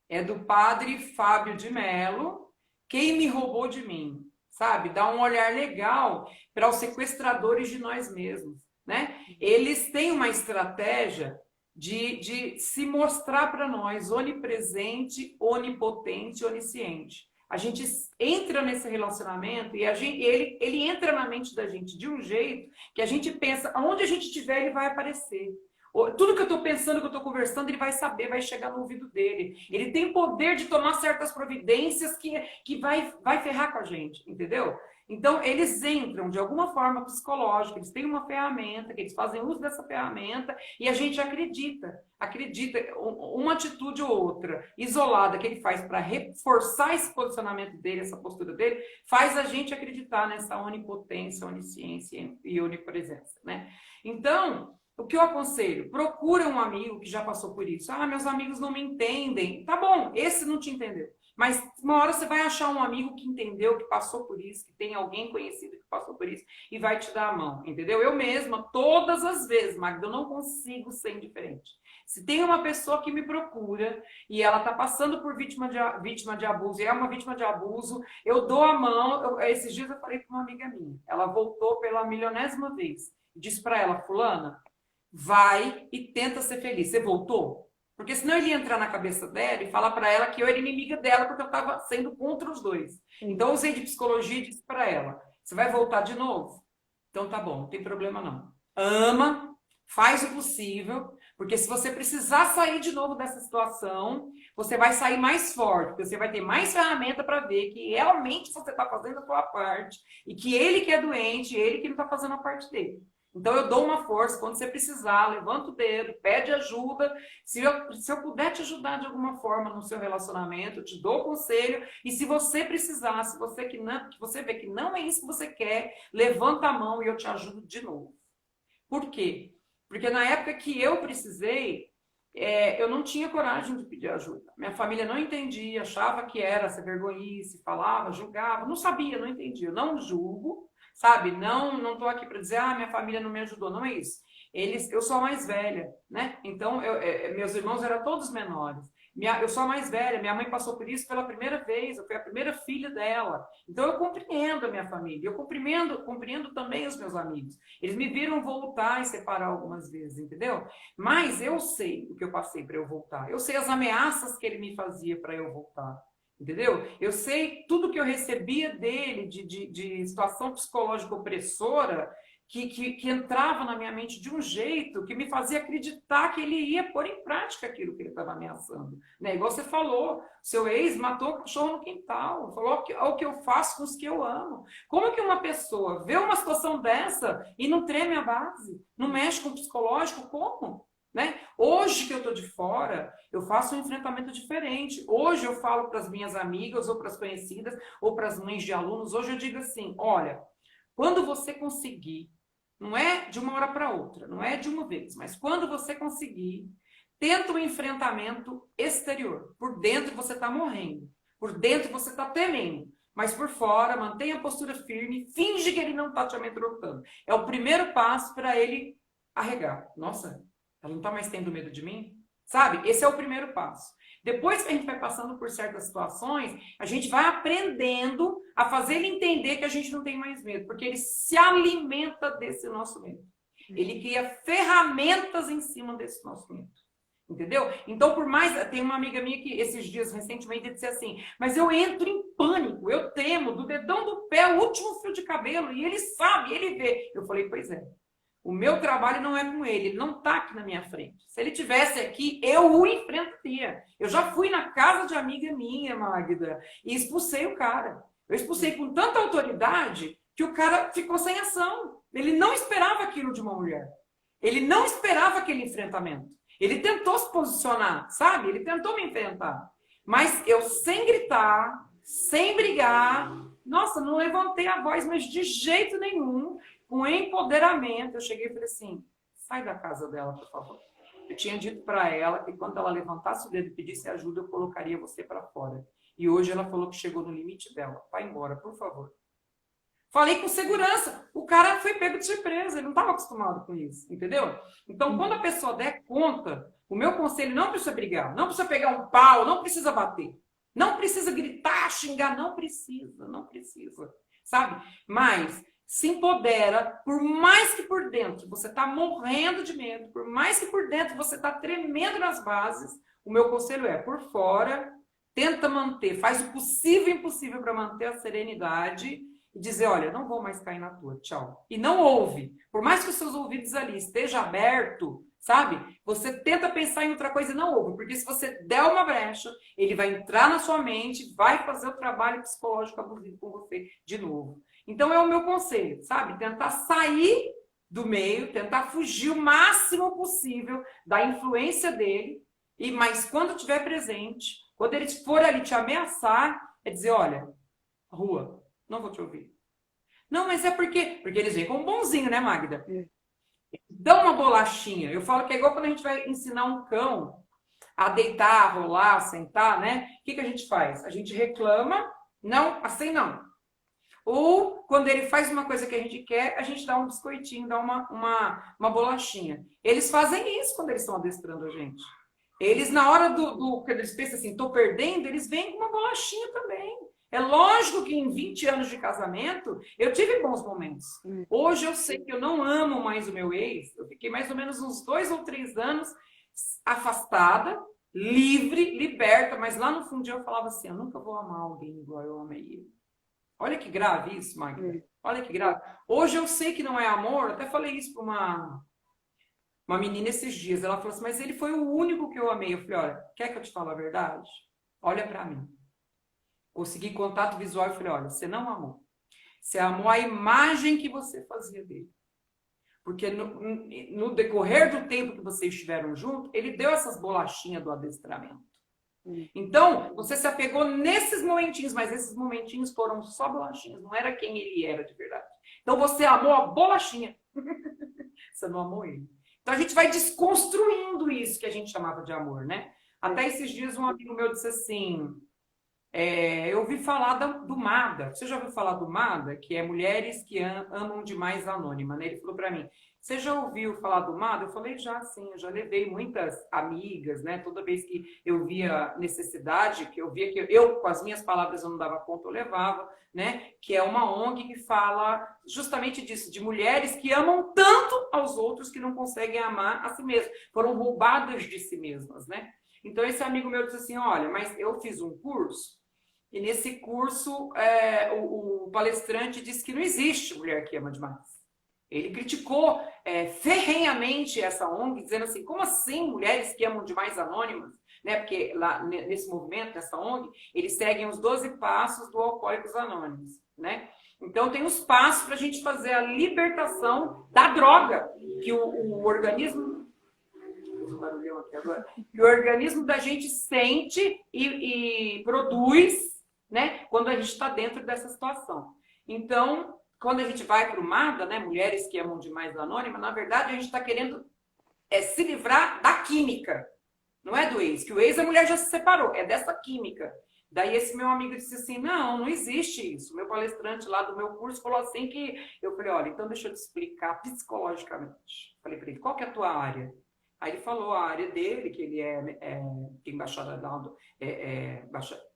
Speaker 2: É do padre Fábio de Mello, Quem Me Roubou de Mim, sabe? Dá um olhar legal para os sequestradores de nós mesmos, né? Eles têm uma estratégia de se mostrar para nós onipresente, onipotente, onisciente. A gente entra nesse relacionamento e ele entra na mente da gente de um jeito que a gente pensa, aonde a gente estiver, ele vai aparecer. Tudo que eu estou pensando, que eu estou conversando, ele vai saber, vai chegar no ouvido dele. Ele tem poder de tomar certas providências que vai ferrar com a gente, entendeu? Então, eles entram de alguma forma psicológica, eles têm uma ferramenta, que eles fazem uso dessa ferramenta e a gente acredita. Uma atitude ou outra isolada que ele faz para reforçar esse posicionamento dele, essa postura dele, faz a gente acreditar nessa onipotência, onisciência e onipresença, né? Então, o que eu aconselho? Procura um amigo que já passou por isso. Ah, meus amigos não me entendem. Tá bom, esse não te entendeu. Mas uma hora você vai achar um amigo que entendeu, que passou por isso, que tem alguém conhecido que passou por isso e vai te dar a mão, entendeu? Eu mesma, todas as vezes, Magda, eu não consigo ser indiferente. Se tem uma pessoa que me procura e ela está passando por vítima de abuso, e é uma vítima de abuso, eu dou a mão. Esses dias eu falei para uma amiga minha, ela voltou pela milionésima vez, disse para ela, fulana, vai e tenta ser feliz. Você voltou? Porque senão ele ia entrar na cabeça dela e falar para ela que eu era inimiga dela porque eu estava sendo contra os dois. Então eu usei de psicologia e disse para ela, você vai voltar de novo? Então tá bom, não tem problema não. Ama, faz o possível, porque se você precisar sair de novo dessa situação, você vai sair mais forte, porque você vai ter mais ferramenta para ver que realmente você está fazendo a sua parte e que ele que é doente, ele que não está fazendo a parte dele. Então, eu dou uma força, quando você precisar, levanta o dedo, pede ajuda. Se eu puder te ajudar de alguma forma no seu relacionamento, eu te dou conselho. E se você precisar, se você, que você vê que não é isso que você quer, levanta a mão e eu te ajudo de novo. Por quê? Porque na época que eu precisei, eu não tinha coragem de pedir ajuda. Minha família não entendia, achava que era essa vergonhice, falava, julgava, não sabia, não entendia. Eu não julgo. Sabe, não estou aqui para dizer, minha família não me ajudou, não é isso. Eu sou a mais velha, né? Então, meus irmãos eram todos menores. Eu sou a mais velha, minha mãe passou por isso pela primeira vez, eu fui a primeira filha dela. Então, eu compreendo a minha família, eu compreendo também os meus amigos. Eles me viram voltar e separar algumas vezes, entendeu? Mas eu sei o que eu passei para eu voltar. Eu sei as ameaças que ele me fazia para eu voltar. Entendeu? Eu sei tudo que eu recebia dele de situação psicológica opressora que entrava na minha mente de um jeito que me fazia acreditar que ele ia pôr em prática aquilo que ele estava ameaçando. Né? Igual você falou, seu ex matou o cachorro no quintal, falou o que eu faço com os que eu amo. Como que uma pessoa vê uma situação dessa e não treme a base? Não mexe com o psicológico? Como? Né? Hoje que eu estou de fora, eu faço um enfrentamento diferente. Hoje eu falo para as minhas amigas, ou para as conhecidas, ou para as mães de alunos, hoje eu digo assim, olha, quando você conseguir, não é de uma hora para outra, não é de uma vez, mas quando você conseguir, tenta um enfrentamento exterior. Por dentro você está morrendo, por dentro você está temendo, mas por fora, mantenha a postura firme, finge que ele não está te amedrontando. É o primeiro passo para ele arregar. Nossa, ela não está mais tendo medo de mim? Sabe? Esse é o primeiro passo. Depois que a gente vai passando por certas situações, a gente vai aprendendo a fazer ele entender que a gente não tem mais medo, porque ele se alimenta desse nosso medo. Ele cria ferramentas em cima desse nosso medo. Entendeu? Então, por mais... Tem uma amiga minha que esses dias, recentemente, disse assim, mas eu entro em pânico, eu tremo do dedão do pé, o último fio de cabelo, e ele sabe, ele vê. Eu falei, pois é. O meu trabalho não é com ele não está aqui na minha frente. Se ele tivesse aqui, eu o enfrentaria. Eu já fui na casa de amiga minha, Magda, e expulsei o cara. Eu expulsei com tanta autoridade que o cara ficou sem ação. Ele não esperava aquilo de uma mulher. Ele não esperava aquele enfrentamento. Ele tentou se posicionar, sabe? Ele tentou me enfrentar. Mas eu, sem gritar, sem brigar, nossa, não levantei a voz, mas de jeito nenhum. Com empoderamento, eu cheguei e falei assim, sai da casa dela, por favor. Eu tinha dito para ela que quando ela levantasse o dedo e pedisse ajuda, eu colocaria você para fora. E hoje ela falou que chegou no limite dela. Vai embora, por favor. Falei com segurança. O cara foi pego de surpresa, ele não estava acostumado com isso, entendeu? Então, quando a pessoa der conta, o meu conselho não precisa brigar, não precisa pegar um pau, não precisa bater. Não precisa gritar, xingar, não precisa. Sabe? Mas... se empodera, por mais que por dentro você está morrendo de medo, por mais que por dentro você está tremendo nas bases, o meu conselho é, por fora, tenta manter, faz o possível e impossível para manter a serenidade e dizer, olha, não vou mais cair na tua, tchau. E não ouve. Por mais que os seus ouvidos ali estejam abertos, sabe? Você tenta pensar em outra coisa e não ouve, porque se você der uma brecha, ele vai entrar na sua mente, vai fazer o trabalho psicológico abusivo com você de novo. Então é o meu conselho, sabe? Tentar sair do meio, tentar fugir o máximo possível da influência dele, mas quando estiver presente, quando ele for ali te ameaçar, é dizer, olha, rua, não vou te ouvir. Não, mas é porque eles vêm como bonzinho, né, Magda? Dá uma bolachinha. Eu falo que é igual quando a gente vai ensinar um cão a deitar, a rolar, a sentar, né? O que a gente faz? A gente reclama, não, assim não. Ou, quando ele faz uma coisa que a gente quer, a gente dá um biscoitinho, dá uma bolachinha. Eles fazem isso quando eles estão adestrando a gente. Eles, na hora que eles pensam assim, tô perdendo, eles vêm com uma bolachinha também. É lógico que em 20 anos de casamento, eu tive bons momentos. Hoje eu sei que eu não amo mais o meu ex. Eu fiquei mais ou menos uns 2 ou 3 anos afastada, livre, liberta. Mas lá no fundo eu falava assim, eu nunca vou amar alguém igual eu amei ele. Olha que grave isso, Magda. Olha que grave. Hoje eu sei que não é amor. Até falei isso para uma menina esses dias. Ela falou assim, mas ele foi o único que eu amei. Eu falei, olha, quer que eu te fale a verdade? Olha para mim. Consegui contato visual e falei, olha, você não amou. Você amou a imagem que você fazia dele. Porque no decorrer do tempo que vocês estiveram juntos, ele deu essas bolachinhas do adestramento. Então, você se apegou nesses momentinhos, mas esses momentinhos foram só bolachinhas, não era quem ele era de verdade. Então, você amou a bolachinha. Você não amou ele. Então, a gente vai desconstruindo isso que a gente chamava de amor, né? Até esses dias, um amigo meu disse assim, eu ouvi falar do MADA. Você já ouviu falar do MADA? Que é Mulheres que Amam Demais Anônima, né? Ele falou para mim, você já ouviu falar do MADA? Eu falei, já sim, eu já levei muitas amigas, né? Toda vez que eu via necessidade, que eu via que eu, com as minhas palavras, eu não dava conta, eu levava, né? Que é uma ONG que fala justamente disso, de mulheres que amam tanto aos outros que não conseguem amar a si mesmas. Foram roubadas de si mesmas, né? Então, esse amigo meu disse assim, olha, mas eu fiz um curso, e nesse curso o palestrante disse que não existe mulher que ama demais. Ele criticou ferrenhamente essa ONG, dizendo assim, como assim mulheres que amam demais anônimas? Né? Porque lá nesse movimento, nessa ONG, eles seguem os 12 passos do Alcoólicos Anônimos. Né? Então tem os passos para a gente fazer a libertação da droga, que o organismo... um barulhão aqui agora, que o organismo da gente sente e produz, né, quando a gente está dentro dessa situação. Então, quando a gente vai para o MADA, né, Mulheres que Amam Demais Anônima, na verdade a gente está querendo se livrar da química, não é do ex, que o ex a mulher já se separou, é dessa química. Daí esse meu amigo disse assim, não existe isso. O meu palestrante lá do meu curso falou assim que... Eu falei, olha, então deixa eu te explicar psicologicamente. Falei para ele, qual que é a tua área? Aí ele falou a área dele, que ele tem bacharelado,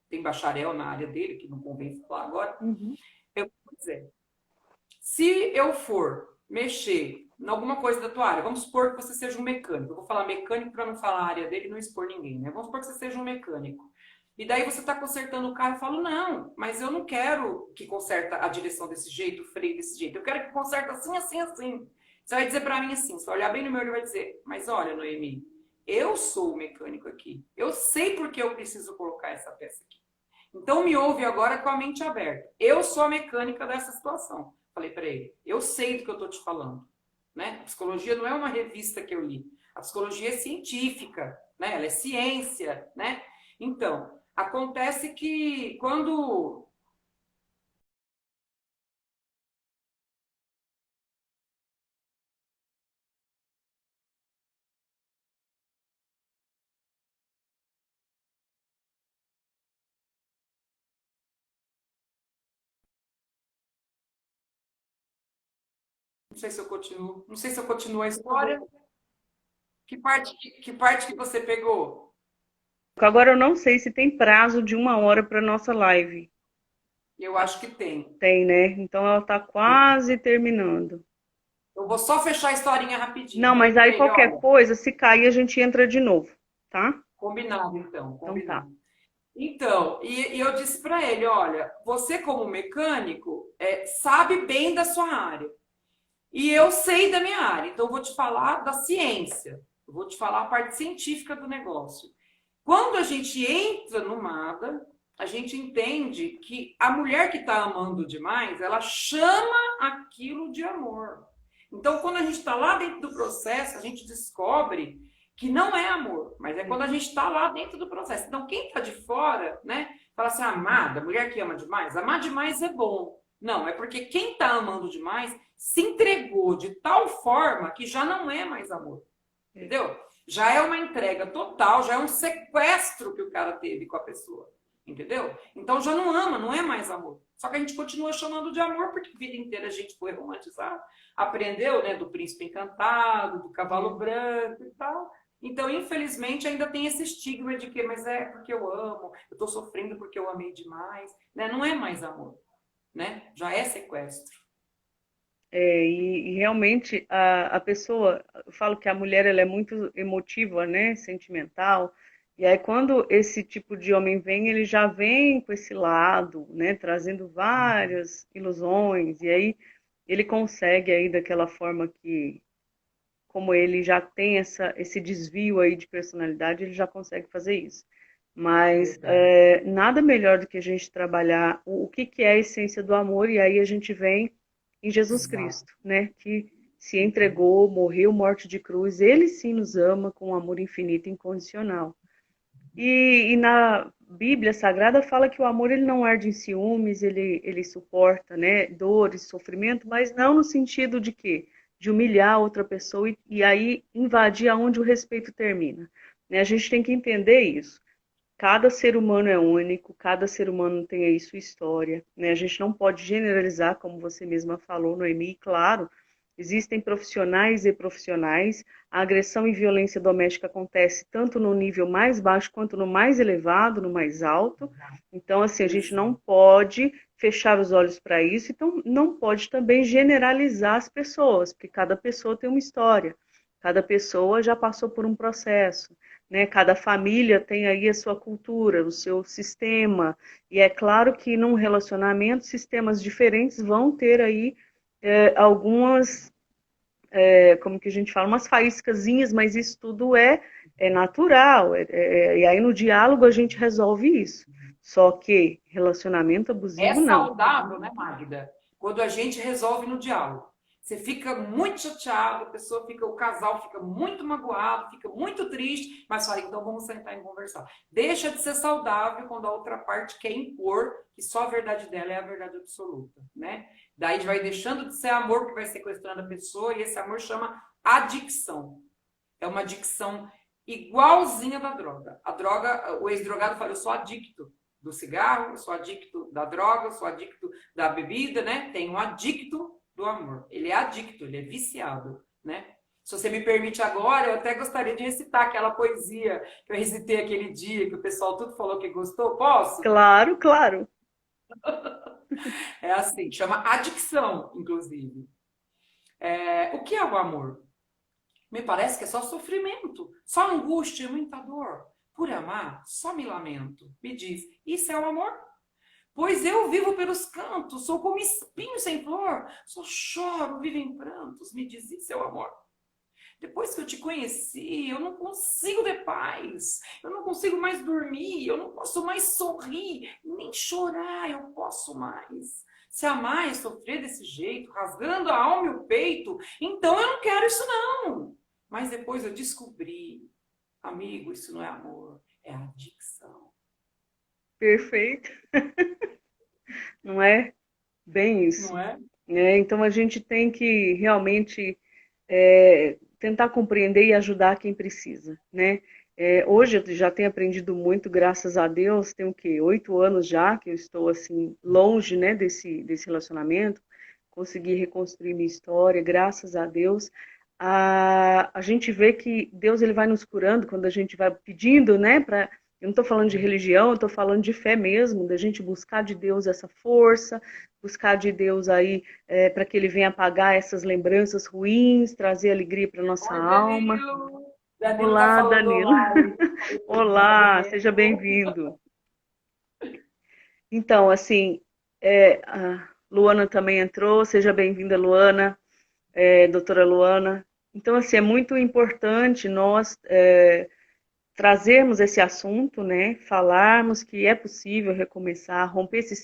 Speaker 2: tem bacharel na área dele, que não convém falar agora. Eu vou dizer, se eu for mexer em alguma coisa da tua área, vamos supor que você seja um mecânico. Eu vou falar mecânico para não falar a área dele e não expor ninguém, né? Vamos supor que você seja um mecânico. E daí você está consertando o carro e fala, não, mas eu não quero que conserta a direção desse jeito, o freio desse jeito. Eu quero que conserta assim, assim, assim. Você vai dizer para mim assim, se olhar bem no meu olho, vai dizer, mas olha, Noemi, eu sou o mecânico aqui. Eu sei por que eu preciso colocar essa peça aqui. Então me ouve agora com a mente aberta. Eu sou a mecânica dessa situação. Falei para ele, eu sei do que eu estou te falando. Né? A psicologia não é uma revista que eu li. A psicologia é científica, né? Ela é ciência, né? Então, acontece que quando... Não sei se eu continuo. Não sei se eu continuo a história. Que parte que você pegou?
Speaker 1: Agora eu não sei se tem prazo de 1 hora para nossa live.
Speaker 2: Eu acho que tem.
Speaker 1: Tem, né? Então ela está quase terminando.
Speaker 2: Eu vou só fechar a historinha rapidinho.
Speaker 1: Não, mas
Speaker 2: Falei
Speaker 1: aí
Speaker 2: pra ele,
Speaker 1: qualquer
Speaker 2: olha,
Speaker 1: coisa, se cair, a gente entra de novo, tá?
Speaker 2: combinado então,
Speaker 1: Então tá.
Speaker 2: combinado. Então, e eu disse para ele, olha, você como mecânico sabe bem da sua área. E eu sei da minha área, então eu vou te falar da ciência, eu vou te falar a parte científica do negócio. Quando a gente entra no MADA, a gente entende que a mulher que está amando demais, ela chama aquilo de amor. Então, quando a gente está lá dentro do processo, a gente descobre que não é amor, mas é quando a gente está lá dentro do processo. Então, quem está de fora, né, fala assim, amada, mulher que ama demais, amar demais é bom. Não, é porque quem está amando demais se entregou de tal forma que já não é mais amor. Entendeu? Já é uma entrega total, já é um sequestro que o cara teve com a pessoa. Entendeu? Então já não ama, não é mais amor. Só que a gente continua chamando de amor porque a vida inteira a gente foi romantizado. Aprendeu, né, do príncipe encantado, do cavalo branco e tal. Então, infelizmente, ainda tem esse estigma de que, mas é porque eu amo, eu estou sofrendo porque eu amei demais. Né? Não é mais amor, né? Já é sequestro.
Speaker 1: E realmente a pessoa, eu falo que a mulher ela é muito emotiva, né, sentimental, e aí quando esse tipo de homem vem, ele já vem com esse lado, né, trazendo várias ilusões, e aí ele consegue aí daquela forma que, como ele já tem esse desvio aí de personalidade, ele já consegue fazer isso. Mas
Speaker 2: Verdade.
Speaker 1: nada melhor do que a gente trabalhar o que, que é a essência do amor, e aí a gente vem em Jesus
Speaker 2: Exato.
Speaker 1: Cristo, né? Que se entregou, morreu, morte de cruz, ele sim nos ama com um amor infinito e incondicional. E na Bíblia Sagrada fala que o amor ele não arde em ciúmes, ele suporta, né, dores, sofrimento, mas não no sentido de quê? De humilhar outra pessoa e aí invadir aonde o respeito termina. Né? A gente tem que entender isso. Cada ser humano é único, cada ser humano tem aí sua história, né? A gente não pode generalizar, como você mesma falou, Noemi, claro, existem profissionais e profissionais, a agressão e violência doméstica acontece tanto no nível mais baixo quanto no mais elevado, no mais alto, então, assim, a gente não
Speaker 2: Exato.
Speaker 1: pode fechar os olhos para isso, então não pode também generalizar as pessoas, porque cada pessoa tem uma história, cada pessoa já passou por um processo, né? Cada família tem aí a sua cultura, o seu sistema, e é claro que num relacionamento, sistemas diferentes vão ter aí algumas, como que a gente fala, umas faíscazinhas, mas isso tudo é natural, e aí no diálogo a gente resolve isso. Só que relacionamento
Speaker 2: É
Speaker 1: abusivo, não.
Speaker 2: saudável, né, Magda? Quando a gente resolve no diálogo. Você fica muito chateado, a pessoa fica, o casal fica muito magoado, fica muito triste, mas fala, então vamos sentar e conversar. Deixa de ser saudável quando a outra parte quer impor que só a verdade dela é a verdade absoluta, né? Daí vai deixando de ser amor que vai sequestrando a pessoa e esse amor chama adicção. É uma adicção igualzinha da droga. A droga, o ex-drogado fala, eu sou adicto do cigarro, eu sou adicto da droga, eu sou adicto da bebida, né? Tem um adicto do amor. Ele é adicto, ele é viciado, né? Se você me permite agora, eu até gostaria de recitar aquela poesia que eu recitei aquele dia, que o pessoal tudo falou que gostou. Posso?
Speaker 1: Claro, claro.
Speaker 2: É assim, chama adicção, inclusive. O que é o amor? Me parece que é só sofrimento, só angústia e muita dor. Por amar, só me lamento. Me diz, isso é o amor? Pois eu vivo pelos cantos, sou como espinho sem flor, só choro, vivo em prantos. Me diz, isso é o amor? Depois que eu te conheci, eu não consigo ter paz, eu não consigo mais dormir, eu não posso mais sorrir, nem chorar, eu posso mais. Se amar é sofrer desse jeito, rasgando a alma e o peito, então eu não quero isso não. Mas depois eu descobri, amigo, isso não é amor, é adicção.
Speaker 1: Perfeito. Não é bem isso.
Speaker 2: Não é?
Speaker 1: Né? Então a gente tem que realmente tentar compreender e ajudar quem precisa, né? Hoje eu já tenho aprendido muito, graças a Deus, tem o quê? 8 anos já que eu estou assim longe, né, desse relacionamento, consegui reconstruir minha história, graças a Deus. A gente vê que Deus ele vai nos curando quando a gente vai pedindo, né, eu não estou falando de religião, eu estou falando de fé mesmo, da gente buscar de Deus essa força, buscar de Deus aí para que Ele venha apagar essas lembranças ruins, trazer alegria para nossa
Speaker 2: Oi,
Speaker 1: alma.
Speaker 2: Danilo. Danilo tá
Speaker 1: Olá,
Speaker 2: falando
Speaker 1: Danilo.
Speaker 2: olá aí. Falei pra ele, seja
Speaker 1: Olá, seja
Speaker 2: bem-vindo.
Speaker 1: bem-vindo. Então, assim, a Luana também entrou, seja bem-vinda, Luana, doutora Luana. Então, assim, é muito importante nós trazermos esse assunto, né? Falarmos que é possível recomeçar, romper esse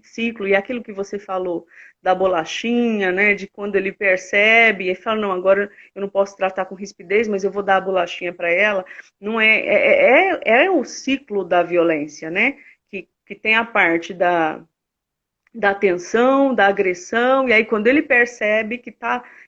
Speaker 1: ciclo, e aquilo que você falou da bolachinha, né? De quando ele percebe e fala, não, agora eu não posso tratar com rispidez, mas eu vou dar a bolachinha para ela. Não é o ciclo da violência, né? Que tem a parte da tensão, da agressão, e aí quando ele percebe que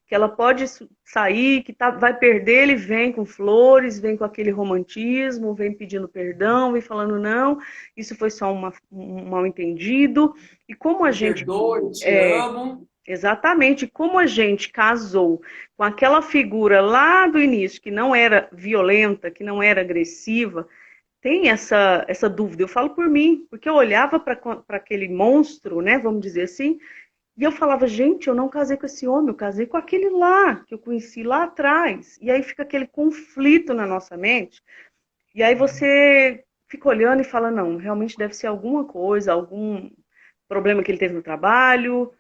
Speaker 1: ela pode sair, vai perder, ele vem com flores, vem com aquele romantismo, vem pedindo perdão, vem falando não, isso foi só um mal entendido. E como a
Speaker 2: Me
Speaker 1: gente
Speaker 2: perdoe, te
Speaker 1: é,
Speaker 2: amo.
Speaker 1: exatamente, como a gente casou com aquela figura lá do início que não era violenta, que não era agressiva, tem essa dúvida. Eu falo por mim, porque eu olhava para aquele monstro, né, vamos dizer assim, e eu falava, gente, eu não casei com esse homem, eu casei com aquele lá, que eu conheci lá atrás. E aí fica aquele conflito na nossa mente, e aí você fica olhando e fala, não, realmente deve ser alguma coisa, algum problema que ele teve no trabalho,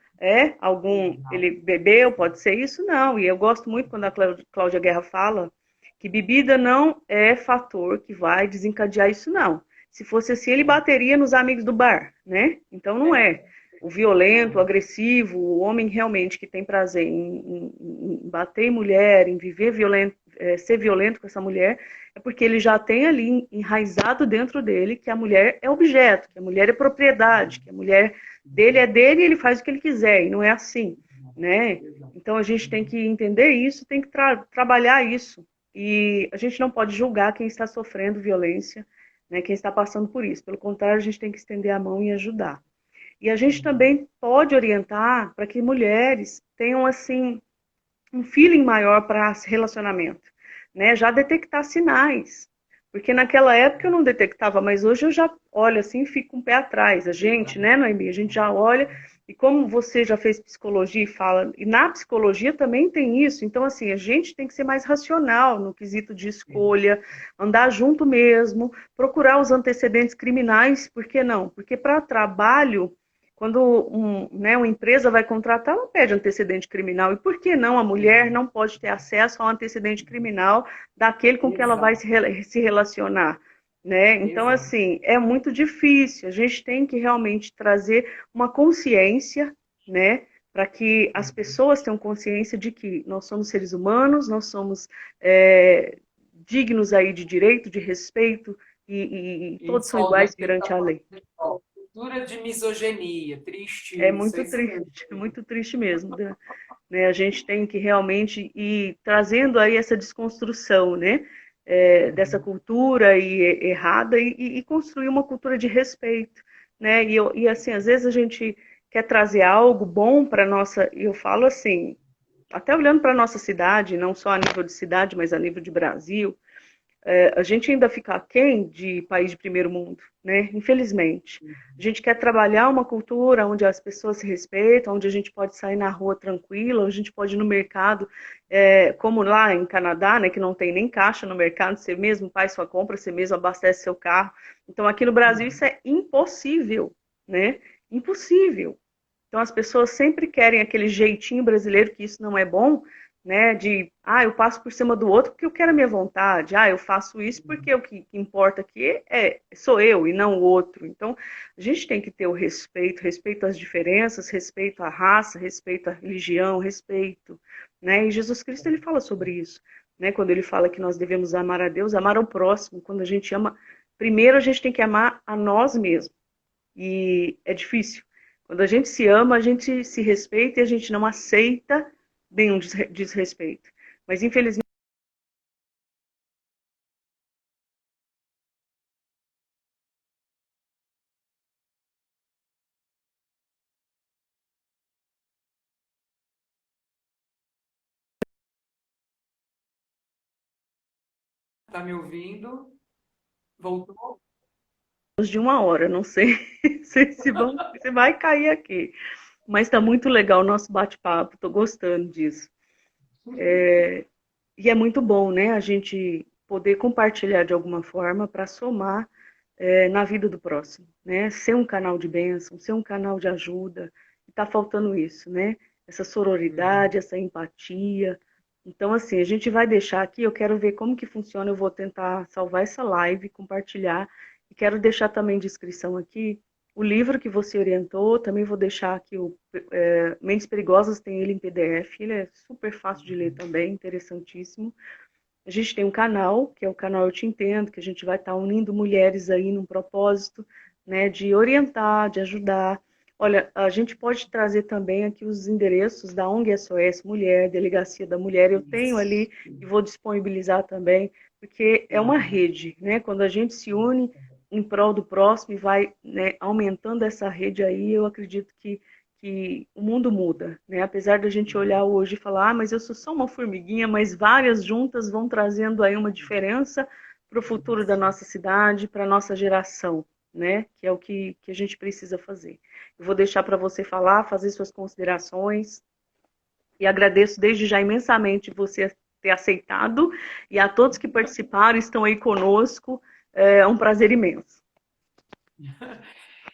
Speaker 1: ele bebeu, pode ser isso? Não. E eu gosto muito quando a Cláudia Guerra fala que bebida não é fator que vai desencadear isso, não. Se fosse assim, ele bateria nos amigos do bar, né? Então não é. O violento, o agressivo, o homem realmente que tem prazer em bater em mulher, em viver violento, ser violento com essa mulher, é porque ele já tem ali enraizado dentro dele que a mulher é objeto, que a mulher é propriedade, que a mulher dele é dele e ele faz o que ele quiser, e não é assim, né? Então a gente tem que entender isso, tem que trabalhar isso. E a gente não pode julgar quem está sofrendo violência, né, quem está passando por isso. Pelo contrário, a gente tem que estender a mão e ajudar. E a gente também pode orientar para que mulheres tenham assim um feeling maior para relacionamento, né? Já detectar sinais. Porque naquela época eu não detectava, mas hoje eu já olho assim e fico um pé atrás. A gente, né, Noemi? A gente já olha, e como você já fez psicologia e fala, e na psicologia também tem isso, então assim, a gente tem que ser mais racional no quesito de escolha, andar junto mesmo, procurar os antecedentes criminais, por que não? Porque para trabalho quando uma empresa vai contratar, ela pede antecedente criminal. E por que não a mulher não pode ter acesso ao antecedente criminal daquele com que ela vai
Speaker 2: Exato,
Speaker 1: se relacionar? Né? Então,
Speaker 2: exato.
Speaker 1: assim, é muito difícil. A gente tem que realmente trazer uma consciência, né? Para que as pessoas tenham consciência de que nós somos seres humanos, nós somos dignos aí de direito, de respeito, e todos são
Speaker 2: Isso, Olga,
Speaker 1: iguais
Speaker 2: a gente
Speaker 1: perante
Speaker 2: está
Speaker 1: a
Speaker 2: falando
Speaker 1: lei.
Speaker 2: de ó, cultura de misoginia.
Speaker 1: É
Speaker 2: Triste isso, é isso mesmo.
Speaker 1: muito triste mesmo, né? A gente tem que realmente ir trazendo aí essa desconstrução, né? Dessa cultura errada e construir uma cultura de respeito, né? E assim, às vezes a gente quer trazer algo bom para nossa, e eu falo assim, até olhando para a nossa cidade, não só a nível de cidade, mas a nível de Brasil, a gente ainda fica aquém de país de primeiro mundo, né? Infelizmente. A gente quer trabalhar uma cultura onde as pessoas se respeitam, onde a gente pode sair na rua tranquila, onde a gente pode ir no mercado, como lá em Canadá, né, que não tem nem caixa no mercado, você mesmo faz sua compra, você mesmo abastece seu carro. Então, aqui no Brasil isso é impossível, né? Impossível. Então as pessoas sempre querem aquele jeitinho brasileiro, que isso não é bom, né? De, eu passo por cima do outro porque eu quero a minha vontade. Eu faço isso porque o que importa aqui sou eu e não o outro. Então a gente tem que ter o respeito, respeito às diferenças, respeito à raça, respeito à religião, respeito, né? E Jesus Cristo ele fala sobre isso, né? Quando ele fala que nós devemos amar a Deus, amar ao próximo. Quando a gente ama, primeiro a gente tem que amar a nós mesmos. E é difícil. Quando a gente se ama, a gente se respeita e a gente não aceita nenhum desrespeito. Mas, infelizmente,
Speaker 2: Tá me ouvindo? Voltou?
Speaker 1: menos de uma hora, não sei se vai cair aqui. Mas está muito legal o nosso bate-papo, estou gostando disso. E é muito bom, né, a gente poder compartilhar de alguma forma para somar, na vida do próximo, né? Ser um canal de bênção, ser um canal de ajuda. Está faltando isso, né? Essa sororidade, essa empatia. Então, assim, a gente vai deixar aqui, eu quero ver como que funciona, eu vou tentar salvar essa live, compartilhar, e quero deixar também de inscrição aqui o livro que você orientou, também vou deixar aqui o Mentes Perigosas, tem ele em PDF, ele é super fácil de ler também, interessantíssimo. A gente tem um canal, que é o canal Eu Te Entendo, que a gente vai estar unindo mulheres aí num propósito, né, de orientar, de ajudar. Olha, a gente pode trazer também aqui os endereços da ONG SOS Mulher, Delegacia da Mulher, eu tenho ali e vou disponibilizar também, porque é uma rede, né? Quando a gente se une em prol do próximo e vai, né, aumentando essa rede aí, eu acredito que o mundo muda, né? Apesar da gente olhar hoje e falar, mas eu sou só uma formiguinha, mas várias juntas vão trazendo aí uma diferença para o futuro da nossa cidade, para a nossa geração, né? Que é o que a gente precisa fazer. Eu vou deixar para você falar, fazer suas considerações e agradeço desde já imensamente você ter aceitado e a todos que participaram, estão aí conosco, é um prazer imenso.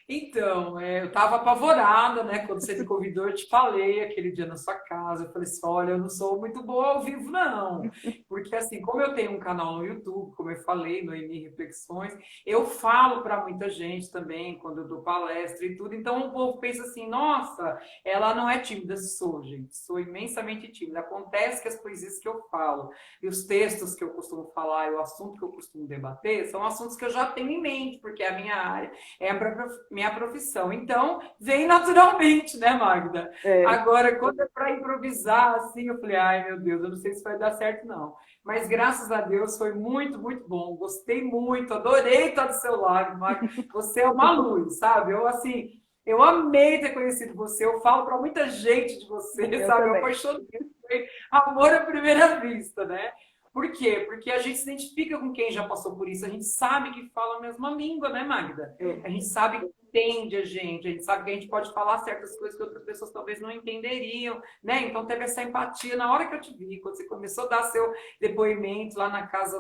Speaker 2: Então, eu estava apavorada, né? Quando você me convidou, eu te falei aquele dia na sua casa. Eu falei assim: olha, eu não sou muito boa ao vivo, não. Porque, assim, como eu tenho um canal no YouTube, como eu falei, no Emi Reflexões, eu falo para muita gente também, quando eu dou palestra e tudo. Então, o povo pensa assim: nossa, ela não é tímida. Sou, gente, sou imensamente tímida. Acontece que as coisas que eu falo e os textos que eu costumo falar e o assunto que eu costumo debater são assuntos que eu já tenho em mente, porque é a minha área. É a minha profissão. Então, vem naturalmente, né, Magda?
Speaker 1: É,
Speaker 2: Agora, quando é para improvisar, assim, eu falei, ai, meu Deus, eu não sei se vai dar certo, não. Mas, graças a Deus, foi muito, muito bom. Gostei muito, adorei estar do seu lado, Magda. Você é uma luz, sabe? Eu, assim, eu amei ter conhecido você. Eu falo para muita gente de você,
Speaker 1: eu
Speaker 2: sabe? Eu
Speaker 1: também.
Speaker 2: apaixonei. Foi amor à primeira vista, né? Por quê? Porque a gente se identifica com quem já passou por isso. A gente sabe que fala a mesma língua, né, Magda? A
Speaker 1: É.
Speaker 2: gente sabe que entende a gente sabe que a gente pode falar certas coisas que outras pessoas talvez não entenderiam, né? Então teve essa empatia na hora que eu te vi, quando você começou a dar seu depoimento lá na casa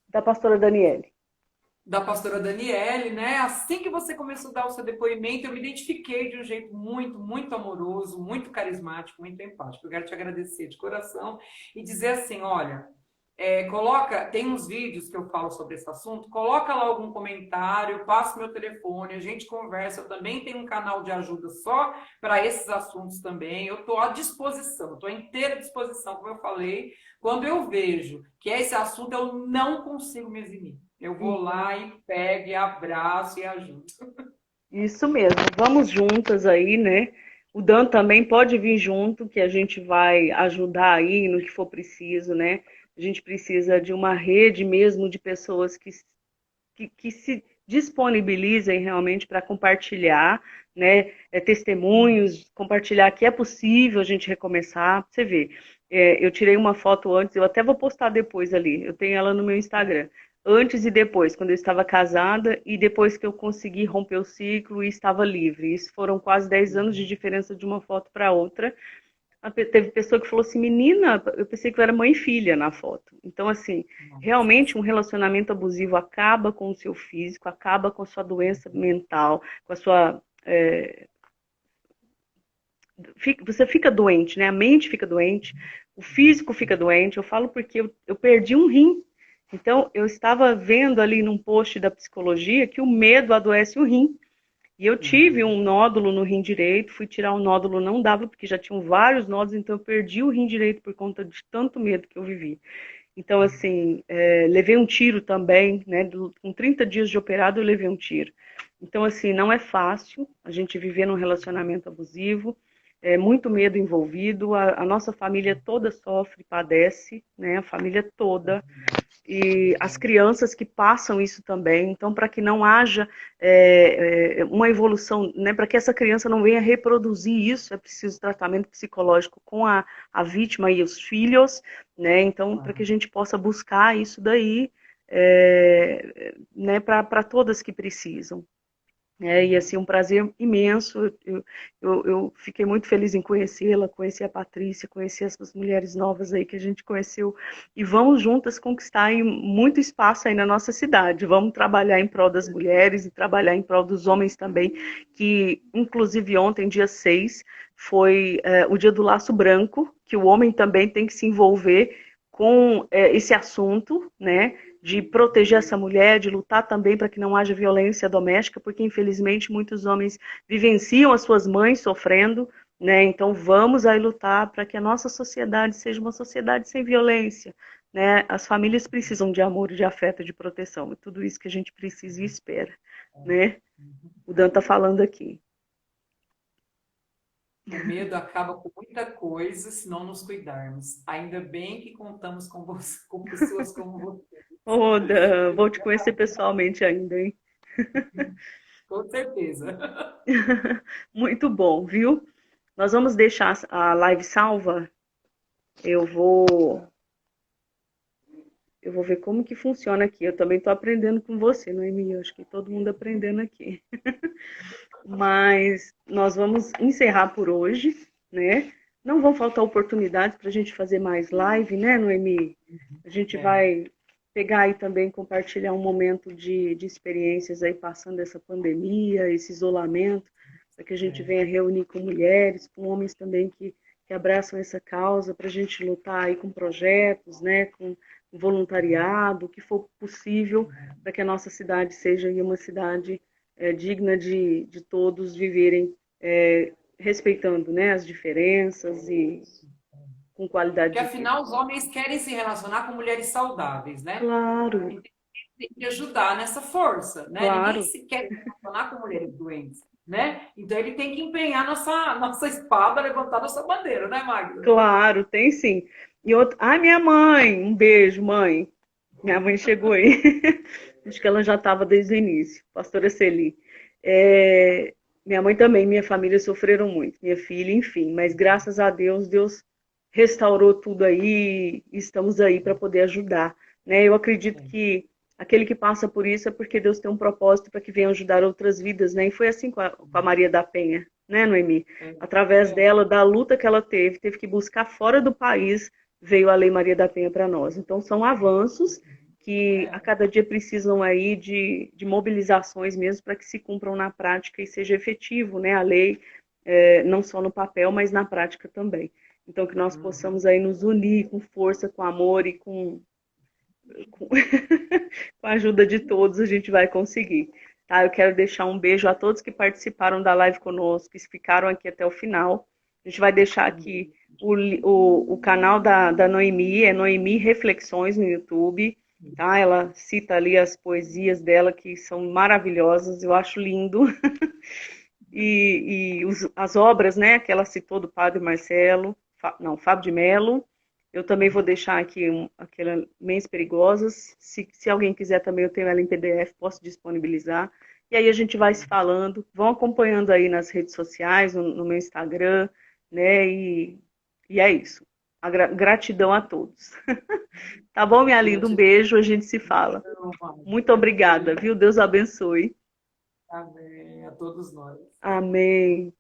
Speaker 1: Da pastora Daniele.
Speaker 2: da pastora Daniele, né? Assim que você começou a dar o seu depoimento, eu me identifiquei de um jeito muito, muito amoroso, muito carismático, muito empático. Eu quero te agradecer de coração e dizer assim, olha, coloca, tem uns vídeos que eu falo sobre esse assunto, coloca lá algum comentário, passa meu telefone, a gente conversa. Eu também tenho um canal de ajuda só para esses assuntos também. Eu estou à disposição, estou inteira disposição, como eu falei. Quando eu vejo que é esse assunto, eu não consigo me eximir. Eu vou lá e pego, e abraço e ajudo.
Speaker 1: Isso mesmo, vamos juntas aí, né? O Dan também pode vir junto, que a gente vai ajudar aí no que for preciso, né? A gente precisa de uma rede mesmo de pessoas que se disponibilizem realmente para compartilhar, né? Testemunhos, compartilhar que é possível a gente recomeçar. Você vê, eu tirei uma foto antes, eu até vou postar depois ali, eu tenho ela no meu Instagram antes e depois, quando eu estava casada e depois que eu consegui romper o ciclo e estava livre. Isso foram quase 10 anos de diferença de uma foto para outra. Teve pessoa que falou assim, menina, eu pensei que eu era mãe e filha na foto. Então, assim, realmente um relacionamento abusivo acaba com o seu físico, acaba com a sua doença mental, com a sua... você fica doente, né? A mente fica doente, o físico fica doente. Eu falo porque eu perdi um rim. Então, eu estava vendo ali num post da psicologia que o medo adoece o rim. E eu tive um nódulo no rim direito, fui tirar o nódulo, não dava, porque já tinham vários nódulos, então eu perdi o rim direito por conta de tanto medo que eu vivi. Então, assim, levei um tiro também, né? Com 30 dias de operado, eu levei um tiro. Então, assim, não é fácil a gente viver num relacionamento abusivo, é muito medo envolvido, a nossa família toda sofre, padece, né? A família toda e as crianças que passam isso também. Então, para que não haja uma evolução, né, para que essa criança não venha reproduzir isso, é preciso tratamento psicológico com a vítima e os filhos, né? Então, para que a gente possa buscar isso daí, né, para todas que precisam. E assim, um prazer imenso. Eu fiquei muito feliz em conhecê-la, conhecer a Patrícia, conhecer essas mulheres novas aí que a gente conheceu. E vamos juntas conquistar aí muito espaço aí na nossa cidade. Vamos trabalhar em prol das mulheres e trabalhar em prol dos homens também, que inclusive ontem, dia 6 foi o dia do laço branco, que o homem também tem que se envolver com esse assunto, né? De proteger essa mulher, de lutar também para que não haja violência doméstica, porque infelizmente muitos homens vivenciam as suas mães sofrendo, né? Então vamos aí lutar para que a nossa sociedade seja uma sociedade sem violência, né? As famílias precisam de amor, de afeto, de proteção, é tudo isso que a gente precisa e espera, né? O Dan está falando aqui.
Speaker 2: O medo acaba com muita coisa se não nos cuidarmos. Ainda bem que contamos com, você, com pessoas como você.
Speaker 1: Ô, Dan, vou te conhecer pessoalmente ainda, hein?
Speaker 2: Com certeza.
Speaker 1: Muito bom, viu? Nós vamos deixar a live salva. Eu vou Eu vou ver como que funciona aqui. Eu também estou aprendendo com você, Noemi. Eu acho que todo mundo aprendendo aqui. Mas nós vamos encerrar por hoje, né? Não vão faltar oportunidades para a gente fazer mais live, né, Noemi? A gente
Speaker 2: É,
Speaker 1: vai pegar aí também, compartilhar um momento de experiências aí passando essa pandemia, esse isolamento, para que a gente
Speaker 2: é.
Speaker 1: venha reunir com mulheres, com homens também que abraçam essa causa, para a gente lutar aí com projetos, né, com voluntariado, o que for possível, para que a nossa cidade seja uma cidade digna de todos viverem respeitando, né, as diferenças e com qualidade
Speaker 2: Porque
Speaker 1: de vida.
Speaker 2: afinal os homens querem se relacionar com mulheres saudáveis, né?
Speaker 1: Claro,
Speaker 2: E tem que ajudar nessa força, né? Ninguém
Speaker 1: claro,
Speaker 2: se quer se relacionar com mulheres doentes, né? Então ele tem que empenhar nossa espada, levantar nossa bandeira, né, Magda?
Speaker 1: claro, tem sim. E outra, ai, minha mãe, um beijo, mãe. Minha mãe chegou aí. Acho que ela já estava desde o início, pastora Celi. Minha mãe também, minha família sofreram muito, minha filha, enfim, mas graças a Deus, Deus restaurou tudo aí e estamos aí para poder ajudar, né? Eu acredito que aquele que passa por isso é porque Deus tem um propósito para que venha ajudar outras vidas, né? E foi assim com a Maria da Penha, né, Noemi?
Speaker 2: É,
Speaker 1: Através
Speaker 2: é,
Speaker 1: dela, da luta que ela teve que buscar fora do país, veio a Lei Maria da Penha para nós. Então são avanços que a
Speaker 2: é.
Speaker 1: cada dia precisam aí de mobilizações mesmo para que se cumpram na prática e seja efetivo, né, a lei, não só no papel, mas na prática também. Então, que nós
Speaker 2: Uhum.
Speaker 1: possamos aí nos unir com força, com amor e com, com a ajuda de todos, a gente vai conseguir. Tá? Eu quero deixar um beijo a todos que participaram da live conosco, que ficaram aqui até o final. A gente vai deixar aqui o canal da Noemi, é Noemi Reflexões no YouTube. Tá? Ela cita ali as poesias dela, que são maravilhosas, eu acho lindo. As obras, né, que ela citou do Padre Marcelo, não, Fábio de Mello. Eu também vou deixar aqui aquelas Mentes Perigosas. Se alguém quiser também, eu tenho ela em PDF, posso disponibilizar. E aí a gente vai se falando, vão acompanhando aí nas redes sociais, no meu Instagram, né? E é isso. Gratidão a todos. Tá bom, minha linda? Um
Speaker 2: Gratidão,
Speaker 1: beijo, a gente se fala. Muito
Speaker 2: Magda.
Speaker 1: obrigada,
Speaker 2: Beijo.
Speaker 1: viu? Deus abençoe.
Speaker 2: Amém a todos nós.
Speaker 1: Amém.